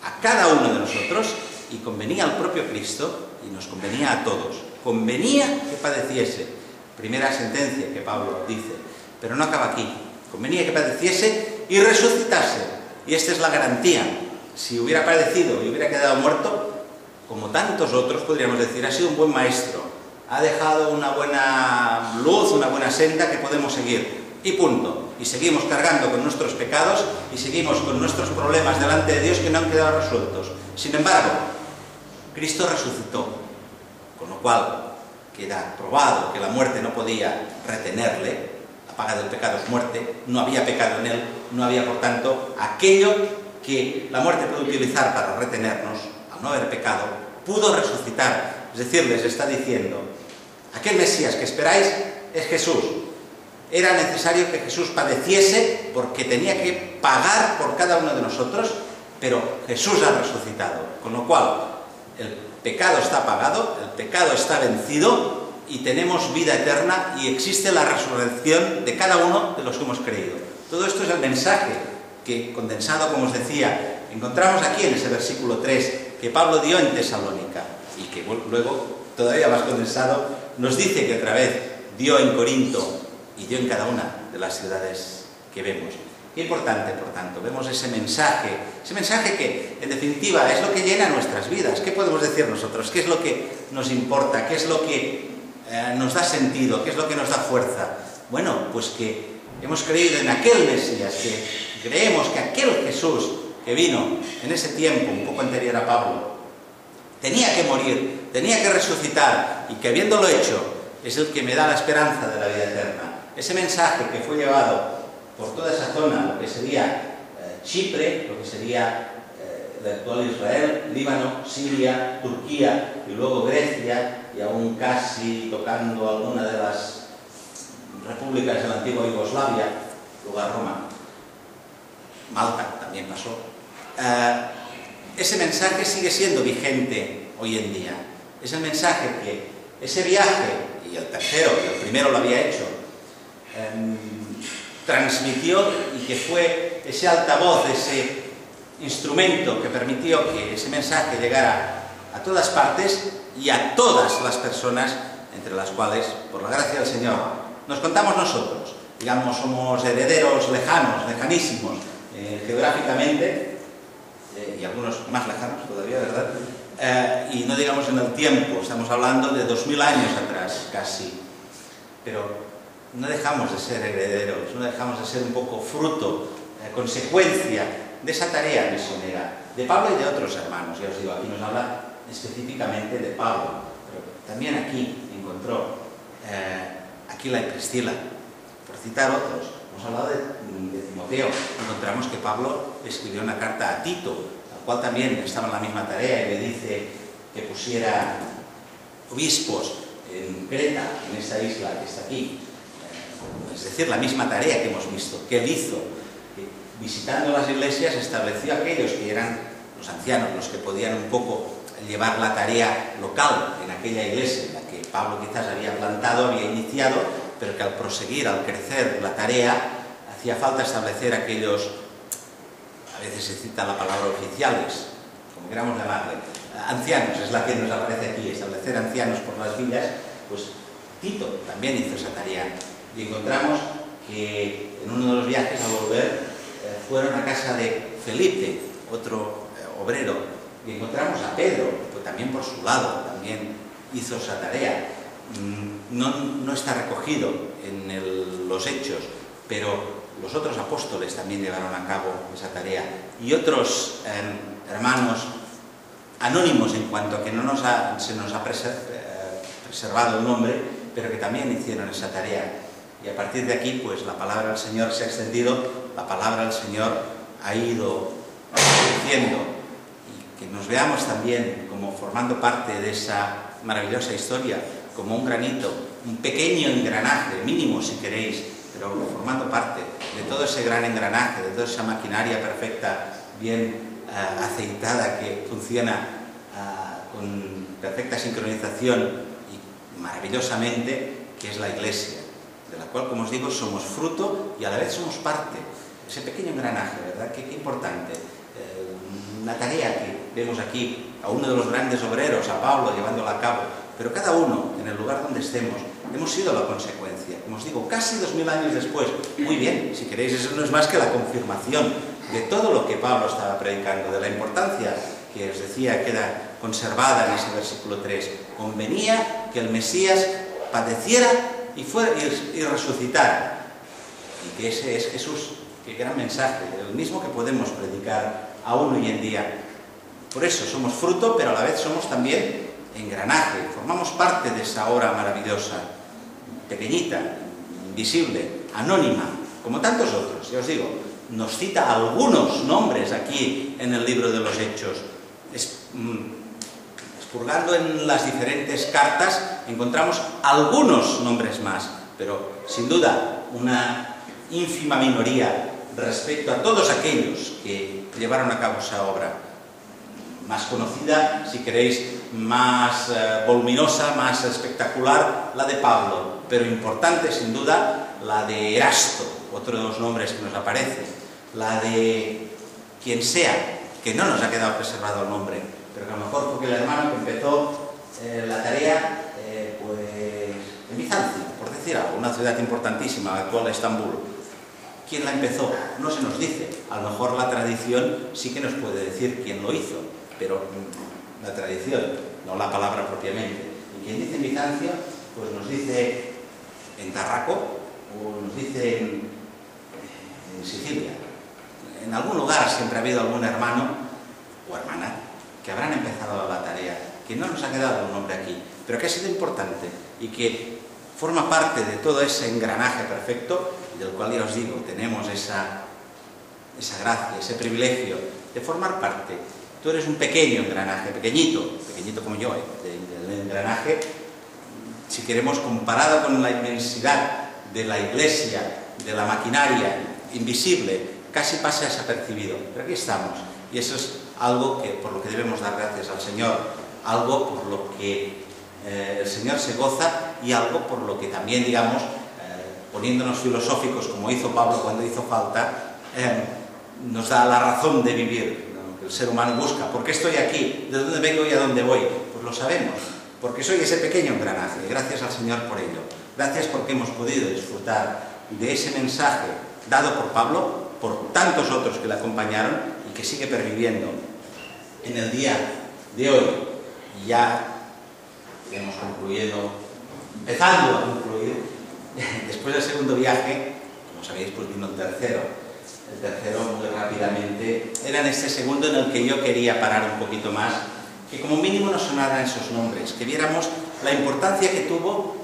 Speaker 1: a cada uno de nosotros, y convenía al propio Cristo, y nos convenía a todos. Convenía que padeciese. Primera sentencia que Pablo dice, pero no acaba aquí. Convenía que padeciese y resucitase. Y esta es la garantía. Si hubiera padecido y hubiera quedado muerto, como tantos otros, podríamos decir, ha sido un buen maestro. Ha dejado una buena luz, una buena senda que podemos seguir. Y punto. Y seguimos cargando con nuestros pecados y seguimos con nuestros problemas delante de Dios que no han quedado resueltos. Sin embargo, Cristo resucitó, con lo cual queda probado que la muerte no podía retenerle. La paga del pecado es muerte, no había pecado en él, no había, por tanto, aquello que la muerte puede utilizar para retenernos, al no haber pecado, pudo resucitar. Es decir, les está diciendo, aquel Mesías que esperáis es Jesús. Era necesario que Jesús padeciese porque tenía que pagar por cada uno de nosotros, pero Jesús ha resucitado, con lo cual el pecado está pagado, el pecado está vencido y tenemos vida eterna y existe la resurrección de cada uno de los que hemos creído. Todo esto es el mensaje que, condensado, como os decía, encontramos aquí en ese versículo 3 que Pablo dio en Tesalónica y que luego, todavía más condensado, nos dice que otra vez dio en Corinto y dio en cada una de las ciudades que vemos. Qué importante, por tanto, vemos ese mensaje que, en definitiva, es lo que llena nuestras vidas. ¿Qué podemos decir nosotros? ¿Qué es lo que nos importa? ¿Qué es lo que nos da sentido? ¿Qué es lo que nos da fuerza? Bueno, pues que hemos creído en aquel Mesías, que creemos que aquel Jesús que vino en ese tiempo, un poco anterior a Pablo, tenía que morir, tenía que resucitar, y que habiéndolo hecho, es el que me da la esperanza de la vida eterna. Ese mensaje que fue llevado por toda esa zona, lo que sería Chipre, lo que sería el actual Israel, Líbano, Siria, Turquía y luego Grecia, y aún casi tocando alguna de las repúblicas de la antigua Yugoslavia, luego a Roma, Malta también pasó. Ese mensaje sigue siendo vigente hoy en día. Es el mensaje que ese viaje, y el tercero, que el primero lo había hecho, transmitió, y que fue ese altavoz, ese instrumento que permitió que ese mensaje llegara a todas partes y a todas las personas, entre las cuales, por la gracia del Señor, nos contamos nosotros. Digamos, somos herederos lejanos, lejanísimos, geográficamente, y algunos más lejanos todavía, ¿verdad? Y no digamos en el tiempo, estamos hablando de 2000 años atrás, casi. Pero no dejamos de ser herederos, no dejamos de ser un poco fruto, consecuencia de esa tarea misionera de Pablo y de otros hermanos. Ya os digo, aquí nos habla específicamente de Pablo, pero también aquí encontró Aquila y Priscila, por citar otros. Hemos hablado de Timoteo, encontramos que Pablo escribió una carta a Tito, al cual también estaba en la misma tarea, y le dice que pusiera obispos en Creta, en esta isla que está aquí. Es decir, la misma tarea que hemos visto, que él hizo, que visitando las iglesias estableció a aquellos que eran los ancianos, los que podían un poco llevar la tarea local en aquella iglesia en la que Pablo quizás había plantado, había iniciado, pero que al proseguir, al crecer la tarea, hacía falta establecer aquellos, a veces se cita la palabra oficiales, como queramos llamarle, ancianos, es la que nos aparece aquí, establecer ancianos por las villas. Pues Tito también hizo esa tarea. Y encontramos que en uno de los viajes al volver fueron a casa de Felipe, otro obrero, y encontramos a Pedro, pues también por su lado, también hizo esa tarea. No está recogido en los hechos, pero los otros apóstoles también llevaron a cabo esa tarea, y otros hermanos anónimos en cuanto a que se nos ha preservado el nombre, pero que también hicieron esa tarea. Y a partir de aquí, pues la palabra del Señor se ha extendido, la palabra del Señor ha ido creciendo, y que nos veamos también como formando parte de esa maravillosa historia, como un granito, un pequeño engranaje, mínimo si queréis, pero formando parte de todo ese gran engranaje, de toda esa maquinaria perfecta, bien aceitada, que funciona con perfecta sincronización y maravillosamente, que es la Iglesia, de la cual, como os digo, somos fruto y a la vez somos parte. Ese pequeño engranaje, ¿verdad? Qué importante. Una tarea que vemos aquí a uno de los grandes obreros, a Pablo, llevándola a cabo, pero cada uno, en el lugar donde estemos, hemos sido la consecuencia. Como os digo, casi 2000 años después. Muy bien, si queréis, eso no es más que la confirmación de todo lo que Pablo estaba predicando, de la importancia que os decía que era conservada en ese versículo 3. Convenía que el Mesías padeciera y resucitara. Y que ese es Jesús. Qué gran mensaje, el mismo que podemos predicar aún hoy en día. Por eso somos fruto, pero a la vez somos también engranaje. Formamos parte de esa obra maravillosa, pequeñita, invisible, anónima, como tantos otros. Ya os digo, nos cita algunos nombres aquí en el libro de los Hechos. Expurgando en las diferentes cartas encontramos algunos nombres más, pero sin duda una ínfima minoría respecto a todos aquellos que llevaron a cabo esa obra. Más conocida, si queréis, más voluminosa, más espectacular, la de Pablo, pero importante sin duda la de Erasto, otro de los nombres que nos aparece, la de quien sea, que no nos ha quedado preservado el nombre, pero que a lo mejor fue el hermano que empezó la tarea pues en Bizancio, por decir algo, una ciudad importantísima, actual Estambul. ¿Quién la empezó? No se nos dice. A lo mejor la tradición sí que nos puede decir quién lo hizo, pero la tradición, no la palabra propiamente. Y quien dice en Bizancio, pues nos dice en Tarraco o nos dice en Sicilia. En algún lugar siempre ha habido algún hermano o hermana que habrán empezado la tarea, que no nos ha quedado un nombre aquí, pero que ha sido importante y que forma parte de todo ese engranaje perfecto, del cual ya os digo, tenemos esa gracia, ese privilegio de formar parte. Tú eres un pequeño engranaje, pequeñito como yo, del engranaje, si queremos, comparado con la inmensidad de la Iglesia, de la maquinaria invisible, casi pasa desapercibido, pero aquí estamos, y eso es algo por lo que debemos dar gracias al Señor, algo por lo que el Señor se goza y algo por lo que también, digamos, poniéndonos filosóficos como hizo Pablo cuando hizo falta, nos da la razón de vivir, ¿no? Que el ser humano busca. ¿Por qué estoy aquí? ¿De dónde vengo y a dónde voy? Pues lo sabemos, porque soy ese pequeño engranaje, gracias al Señor por ello. Gracias porque hemos podido disfrutar de ese mensaje dado por Pablo, por tantos otros que le acompañaron y que sigue perviviendo en el día de hoy. Y ya hemos concluido, empezando a concluir, después del segundo viaje, como sabéis, pues vino el tercero. El tercero, muy rápidamente, era en este segundo en el que yo quería parar un poquito más, que como mínimo nos sonaran esos nombres, que viéramos la importancia que tuvo,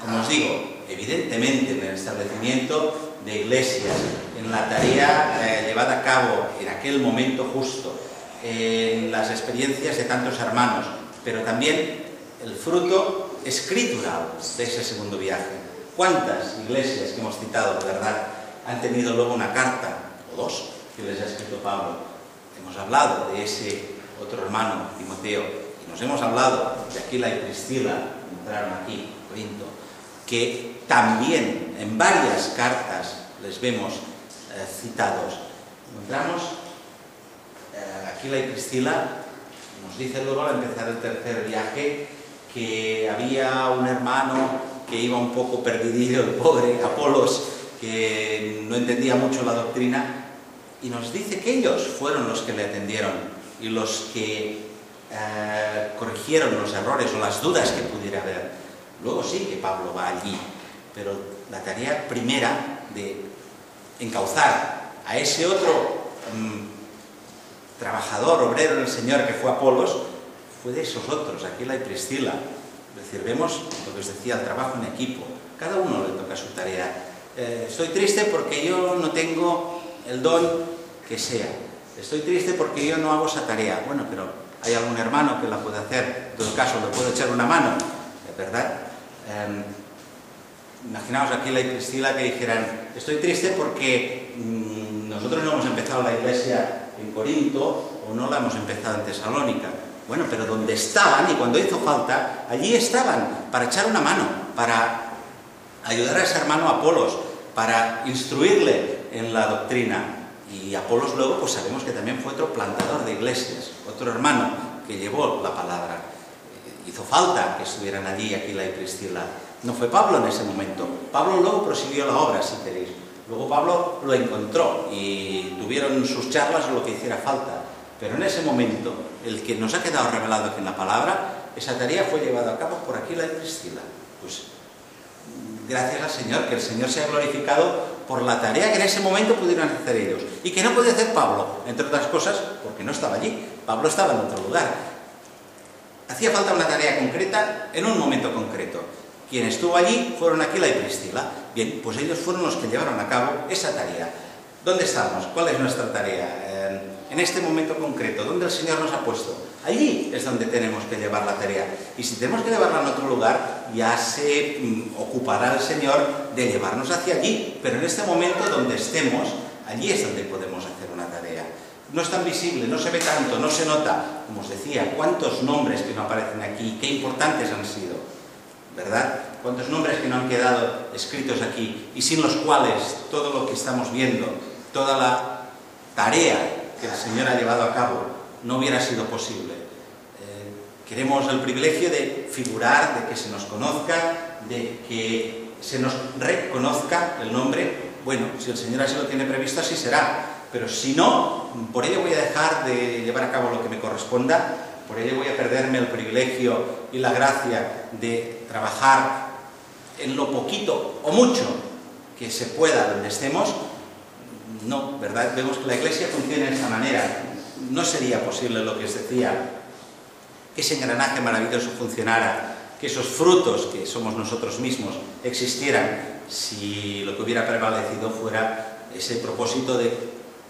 Speaker 1: como os digo, evidentemente en el establecimiento de iglesias, en la tarea llevada a cabo en aquel momento justo, en las experiencias de tantos hermanos, pero también el fruto escritural de ese segundo viaje. ¿Cuántas iglesias que hemos citado, de verdad, han tenido luego una carta, o dos, que les ha escrito Pablo? Hemos hablado de ese otro hermano, Timoteo, y nos hemos hablado de Aquila y Priscila, que entraron aquí, Corinto, que también en varias cartas les vemos citados. Encontramos Aquila y Priscila, nos dice luego al empezar el tercer viaje que había un hermano que iba un poco perdidillo, el pobre Apolos, que no entendía mucho la doctrina, y nos dice que ellos fueron los que le atendieron y los que corrigieron los errores o las dudas que pudiera haber. Luego sí que Pablo va allí, pero la tarea primera de encauzar a ese otro trabajador, obrero en el Señor que fue Apolos, fue de esos otros, Aquila y Priscila. Es decir, vemos lo que os decía, el trabajo en equipo. Cada uno le toca su tarea. Estoy triste porque yo no tengo el don que sea. Estoy triste porque yo no hago esa tarea. Bueno, pero hay algún hermano que la puede hacer. En todo caso, le puedo echar una mano, ¿verdad? Imaginaos Aquila y Priscila que dijeran: estoy triste porque nosotros no hemos empezado la iglesia en Corinto o no la hemos empezado en Tesalónica. Bueno, pero donde estaban y cuando hizo falta, allí estaban para echar una mano, para ayudar a ese hermano Apolos, para instruirle en la doctrina. Y Apolos luego, pues sabemos que también fue otro plantador de iglesias, otro hermano que llevó la palabra. Hizo falta que estuvieran allí Aquila y Priscila. No fue Pablo en ese momento. Pablo luego prosiguió la obra, si queréis. Luego Pablo lo encontró y tuvieron sus charlas o lo que hiciera falta. Pero en ese momento, el que nos ha quedado revelado aquí en la palabra, esa tarea fue llevada a cabo por Aquila y Priscila. Pues gracias al Señor, que el Señor sea glorificado por la tarea que en ese momento pudieron hacer ellos. Y que no podía hacer Pablo, entre otras cosas, porque no estaba allí. Pablo estaba en otro lugar. Hacía falta una tarea concreta en un momento concreto. Quien estuvo allí fueron Aquila y Priscila. Bien, pues ellos fueron los que llevaron a cabo esa tarea. ¿Dónde estamos? ¿Cuál es nuestra tarea? En este momento concreto, ¿dónde el Señor nos ha puesto? Allí es donde tenemos que llevar la tarea. Y si tenemos que llevarla en otro lugar, ya se ocupará el Señor de llevarnos hacia allí. Pero en este momento donde estemos, allí es donde podemos hacer una tarea. No es tan visible, no se ve tanto, no se nota. Como os decía, cuántos nombres que no aparecen aquí, qué importantes han sido, ¿verdad? Cuántos nombres que no han quedado escritos aquí y sin los cuales todo lo que estamos viendo, toda la tarea que el Señor ha llevado a cabo no hubiera sido posible. Queremos el privilegio de figurar, de que se nos conozca, de que se nos reconozca el nombre. Bueno, si el Señor así lo tiene previsto, así será. Pero si no, por ello voy a dejar de llevar a cabo lo que me corresponda, por ello voy a perderme el privilegio y la gracia de trabajar en lo poquito o mucho que se pueda donde estemos. No, ¿verdad? Vemos que la iglesia funciona de esa manera. No sería posible lo que os decía, que ese engranaje maravilloso funcionara, que esos frutos que somos nosotros mismos existieran, si lo que hubiera prevalecido fuera ese propósito de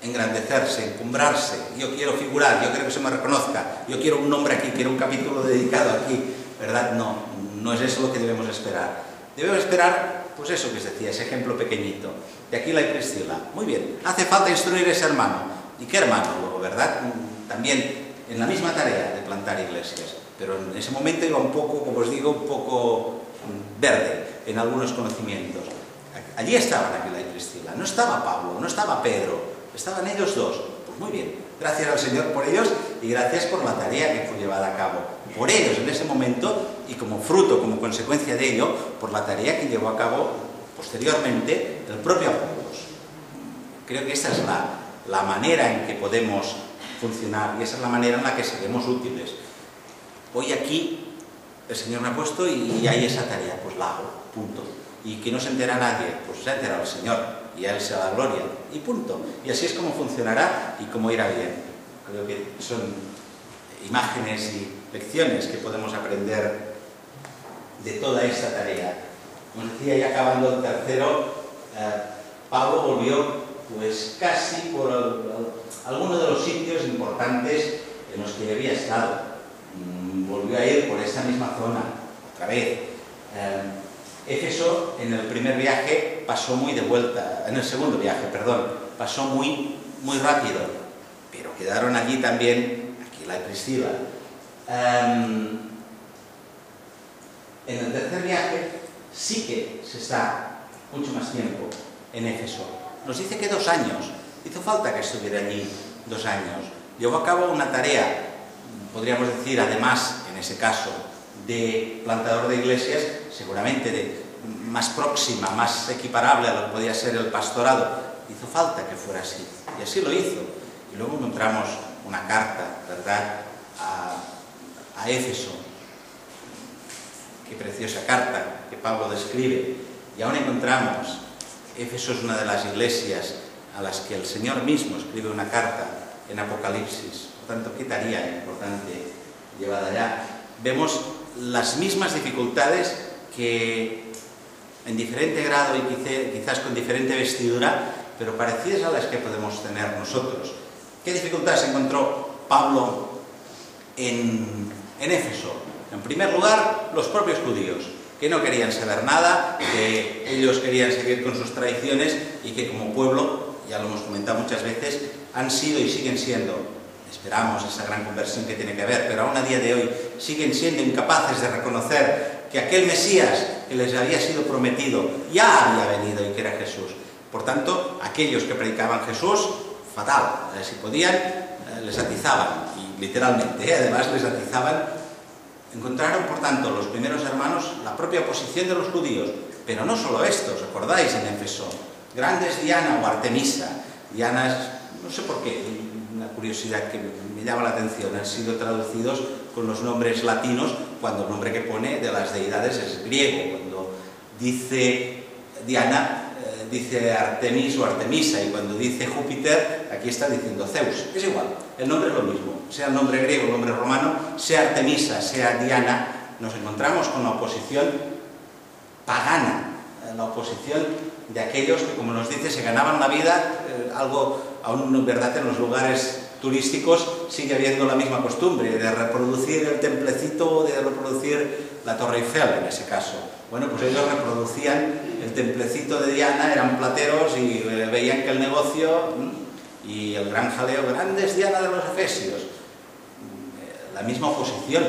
Speaker 1: engrandecerse, encumbrarse. Yo quiero figurar, yo quiero que se me reconozca, yo quiero un nombre aquí, quiero un capítulo dedicado aquí, ¿verdad? No, no es eso lo que debemos esperar. Debemos esperar, pues eso que os decía, ese ejemplo pequeñito, de Aquila y Priscila. Muy bien, hace falta instruir a ese hermano. ¿Y qué hermano luego, verdad? También en la misma tarea de plantar iglesias, pero en ese momento iba un poco, como os digo, un poco verde en algunos conocimientos. Allí estaban Aquila y Priscila, no estaba Pablo, no estaba Pedro, estaban ellos dos. Pues muy bien, gracias al Señor por ellos y gracias por la tarea que fue llevada a cabo por ellos en ese momento y como fruto, como consecuencia de ello, por la tarea que llevó a cabo posteriormente el propio Apolos. Creo que esta es la manera en que podemos funcionar y esa es la manera en la que seremos útiles. Hoy aquí el Señor me ha puesto y hay esa tarea, pues la hago, punto. Y que no se entera nadie, pues se ha enterado el Señor y a Él se da la gloria y punto. Y así es como funcionará y como irá bien. Creo que son imágenes y lecciones que podemos aprender de toda esta tarea. Como decía, ya acabando el tercero, Pablo volvió pues casi por alguno de los sitios importantes en los que había estado. Volvió a ir por esta misma zona, otra vez. Éfeso en el primer viaje pasó muy de vuelta, en el segundo viaje, perdón, pasó muy rápido, pero quedaron allí también Aquila y Priscila. En el tercer viaje sí que se está mucho más tiempo en Éfeso. Nos dice que 2 años, hizo falta que estuviera allí 2 años. Llevó a cabo una tarea, podríamos decir, además, en ese caso, de plantador de iglesias, seguramente más próxima, más equiparable a lo que podía ser el pastorado. Hizo falta que fuera así, y así lo hizo. Y luego encontramos una carta, ¿verdad?, a Éfeso. Qué preciosa carta que Pablo describe. Y aún encontramos Éfeso es una de las iglesias a las que el Señor mismo escribe una carta en Apocalipsis. Por tanto, qué tarea importante llevada allá. Vemos las mismas dificultades que en diferente grado y quizás con diferente vestidura, pero parecidas a las que podemos tener nosotros. ¿Qué dificultades encontró Pablo en Éfeso? En primer lugar, los propios judíos, que no querían saber nada, que ellos querían seguir con sus tradiciones y que como pueblo, ya lo hemos comentado muchas veces, han sido y siguen siendo, esperamos esa gran conversión que tiene que haber, pero aún a día de hoy siguen siendo incapaces de reconocer que aquel Mesías que les había sido prometido ya había venido y que era Jesús. Por tanto, aquellos que predicaban Jesús, fatal, si podían, les atizaban, y literalmente, además les atizaban. Encontraron, por tanto, los primeros hermanos la propia oposición de los judíos, pero no solo esto, ¿os acordáis en Éfeso? Grandes Diana o Artemisa. Diana es, no sé por qué, una curiosidad que me llama la atención, han sido traducidos con los nombres latinos cuando el nombre que pone de las deidades es griego. Cuando dice Diana, dice Artemis o Artemisa, y cuando dice Júpiter, aquí está diciendo Zeus. Es igual, el nombre es lo mismo, sea el nombre griego, el nombre romano, sea Artemisa, sea Diana, nos encontramos con la oposición pagana, la oposición de aquellos que, como nos dice, se ganaban la vida, algo aún verdad en los lugares turísticos sigue habiendo la misma costumbre de reproducir el templecito, de reproducir la Torre Eiffel en ese caso. Bueno, pues ellos reproducían el templecito de Diana, eran plateros y veían que el negocio y el gran jaleo, grandes Diana de los Efesios. La misma oposición,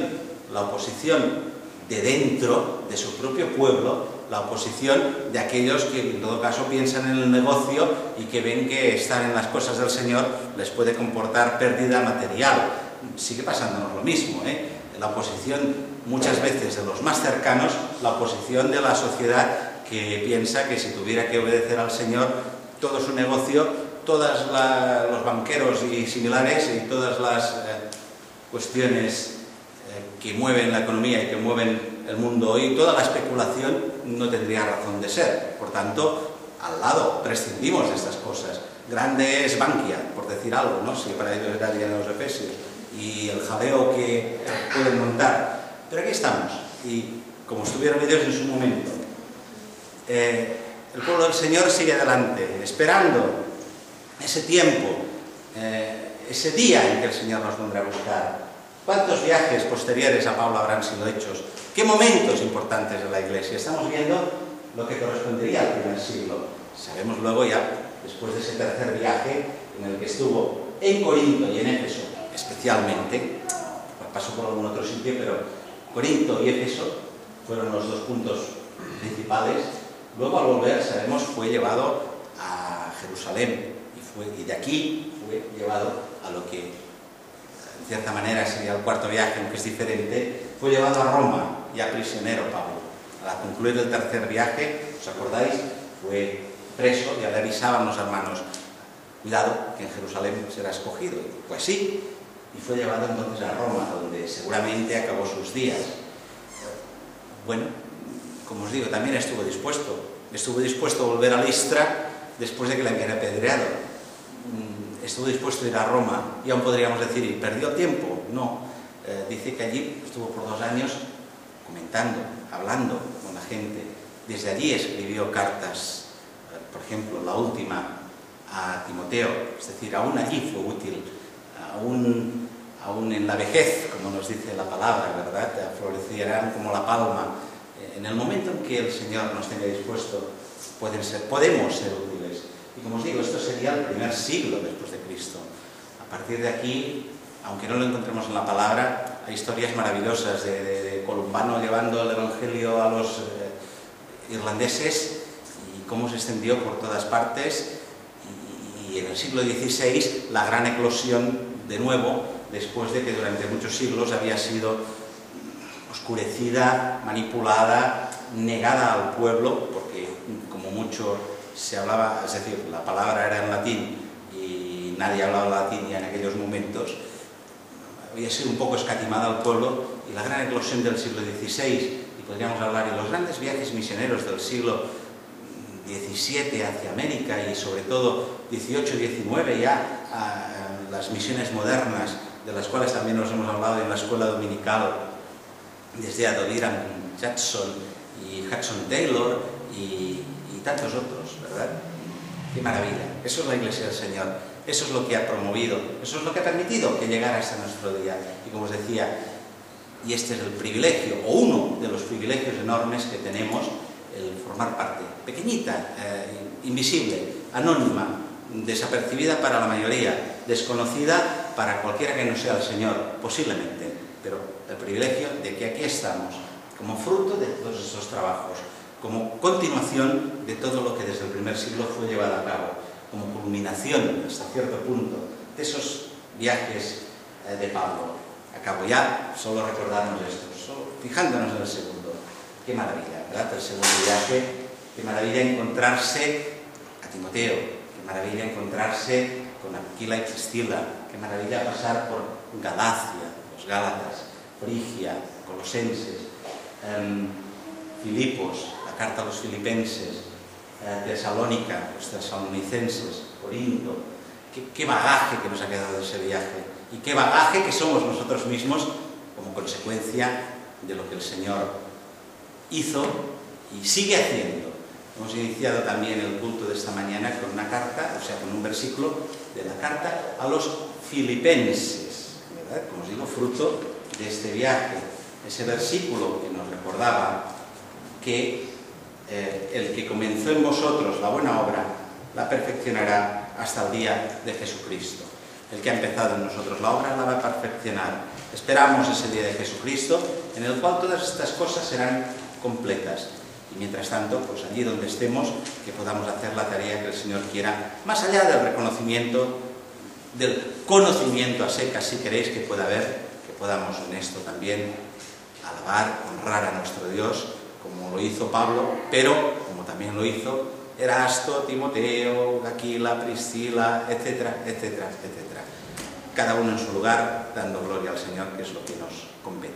Speaker 1: la oposición de dentro de su propio pueblo, la oposición de aquellos que en todo caso piensan en el negocio y que ven que estar en las cosas del Señor les puede comportar pérdida material. Sigue pasándonos lo mismo, la oposición muchas veces de los más cercanos, la oposición de la sociedad que piensa que si tuviera que obedecer al Señor, todo su negocio, todos los banqueros y similares y todas las cuestiones que mueven la economía y que mueven el mundo hoy, toda la especulación no tendría razón de ser. Por tanto, al lado prescindimos de estas cosas. Grande es Bankia, por decir algo, ¿no? Si para ellos era Diana de los Efesios, y el jaleo que pueden montar. Pero aquí estamos, y como estuvieron ellos en su momento, el pueblo del Señor sigue adelante, esperando ese tiempo, ese día en que el Señor nos vendrá a buscar. ¿Cuántos viajes posteriores a Pablo habrán sido hechos? ¿Qué momentos importantes de la Iglesia? Estamos viendo lo que correspondería al primer siglo. Sabemos luego ya, después de ese tercer viaje en el que estuvo en Corinto y en Éfeso, especialmente, pasó por algún otro sitio, pero Corinto y Éfeso fueron los dos puntos principales. Luego, al volver, sabemos, fue llevado a Jerusalén y de aquí fue llevado a lo que, en cierta manera, sería el cuarto viaje, aunque es diferente, fue llevado a Roma, ya prisionero Pablo. Al concluir el tercer viaje, ¿os acordáis? Fue preso, ya le avisaban los hermanos, cuidado, que en Jerusalén será escogido. Pues sí, y fue llevado entonces a Roma, donde seguramente acabó sus días. Bueno, como os digo, también estuvo dispuesto a volver a Listra después de que le habían apedreado. Estuvo dispuesto a ir a Roma, y aún podríamos decir, ¿y perdió tiempo? No, dice que allí estuvo por 2 años comentando, hablando con la gente. Desde allí escribió cartas, por ejemplo, la última a Timoteo, es decir, aún allí fue útil, aún en la vejez, como nos dice la palabra, ¿verdad? Florecerán como la palma. En el momento en que el Señor nos tenga dispuesto, podemos ser útiles. Y como os digo, esto sería el primer siglo después de Cristo. A partir de aquí, aunque no lo encontremos en la palabra, hay historias maravillosas de Columbano llevando el Evangelio a los irlandeses y cómo se extendió por todas partes. Y en el siglo XVI, la gran eclosión de nuevo, después de que durante muchos siglos había sido oscurecida, manipulada, negada al pueblo, porque como mucho se hablaba, es decir, la palabra era en latín y nadie hablaba latín ya en aquellos momentos, había sido un poco escatimada al pueblo, y la gran eclosión del siglo XVI, y podríamos hablar de los grandes viajes misioneros del siglo XVII hacia América y sobre todo XVIII y XIX ya a las misiones modernas, de las cuales también nos hemos hablado en la escuela dominical, desde Adoniram Judson y Hudson Taylor y tantos otros, ¿verdad? ¡Qué maravilla! Eso es la Iglesia del Señor, eso es lo que ha promovido, eso es lo que ha permitido que llegara hasta nuestro día. Y como os decía, y este es el privilegio, o uno de los privilegios enormes que tenemos, el formar parte, pequeñita, invisible, anónima, desapercibida para la mayoría, desconocida para cualquiera que no sea el Señor, posiblemente, pero el privilegio de que aquí estamos, como fruto de todos esos trabajos, como continuación de todo lo que desde el primer siglo fue llevado a cabo, como culminación, hasta cierto punto, de esos viajes de Pablo. Acabo ya, solo recordarnos esto, solo fijándonos en el segundo. Qué maravilla, ¿verdad? El segundo viaje, qué maravilla encontrarse a Timoteo, qué maravilla encontrarse con Aquila y Priscila, qué maravilla pasar por Galacia, los Gálatas, Frigia, Colosenses, Filipos, la carta a los filipenses, Tesalónica, los tesalonicenses, Corinto. Qué bagaje que nos ha quedado de ese viaje y qué bagaje que somos nosotros mismos como consecuencia de lo que el Señor hizo y sigue haciendo. Hemos iniciado también el culto de esta mañana con una carta, o sea, con un versículo de la carta a los filipenses, ¿verdad? Como os digo, fruto de este viaje. Ese versículo que nos recordaba que el que comenzó en vosotros la buena obra la perfeccionará hasta el día de Jesucristo. El que ha empezado en nosotros la obra la va a perfeccionar. Esperamos ese día de Jesucristo en el cual todas estas cosas serán completas. Y mientras tanto, pues allí donde estemos, que podamos hacer la tarea que el Señor quiera, más allá del reconocimiento, del conocimiento a secas, si queréis, que pueda haber, que podamos en esto también alabar, honrar a nuestro Dios, como lo hizo Pablo, pero como también lo hizo Erasto, Timoteo, Aquila, Priscila, etcétera, etcétera, etcétera. Cada uno en su lugar, dando gloria al Señor, que es lo que nos compete.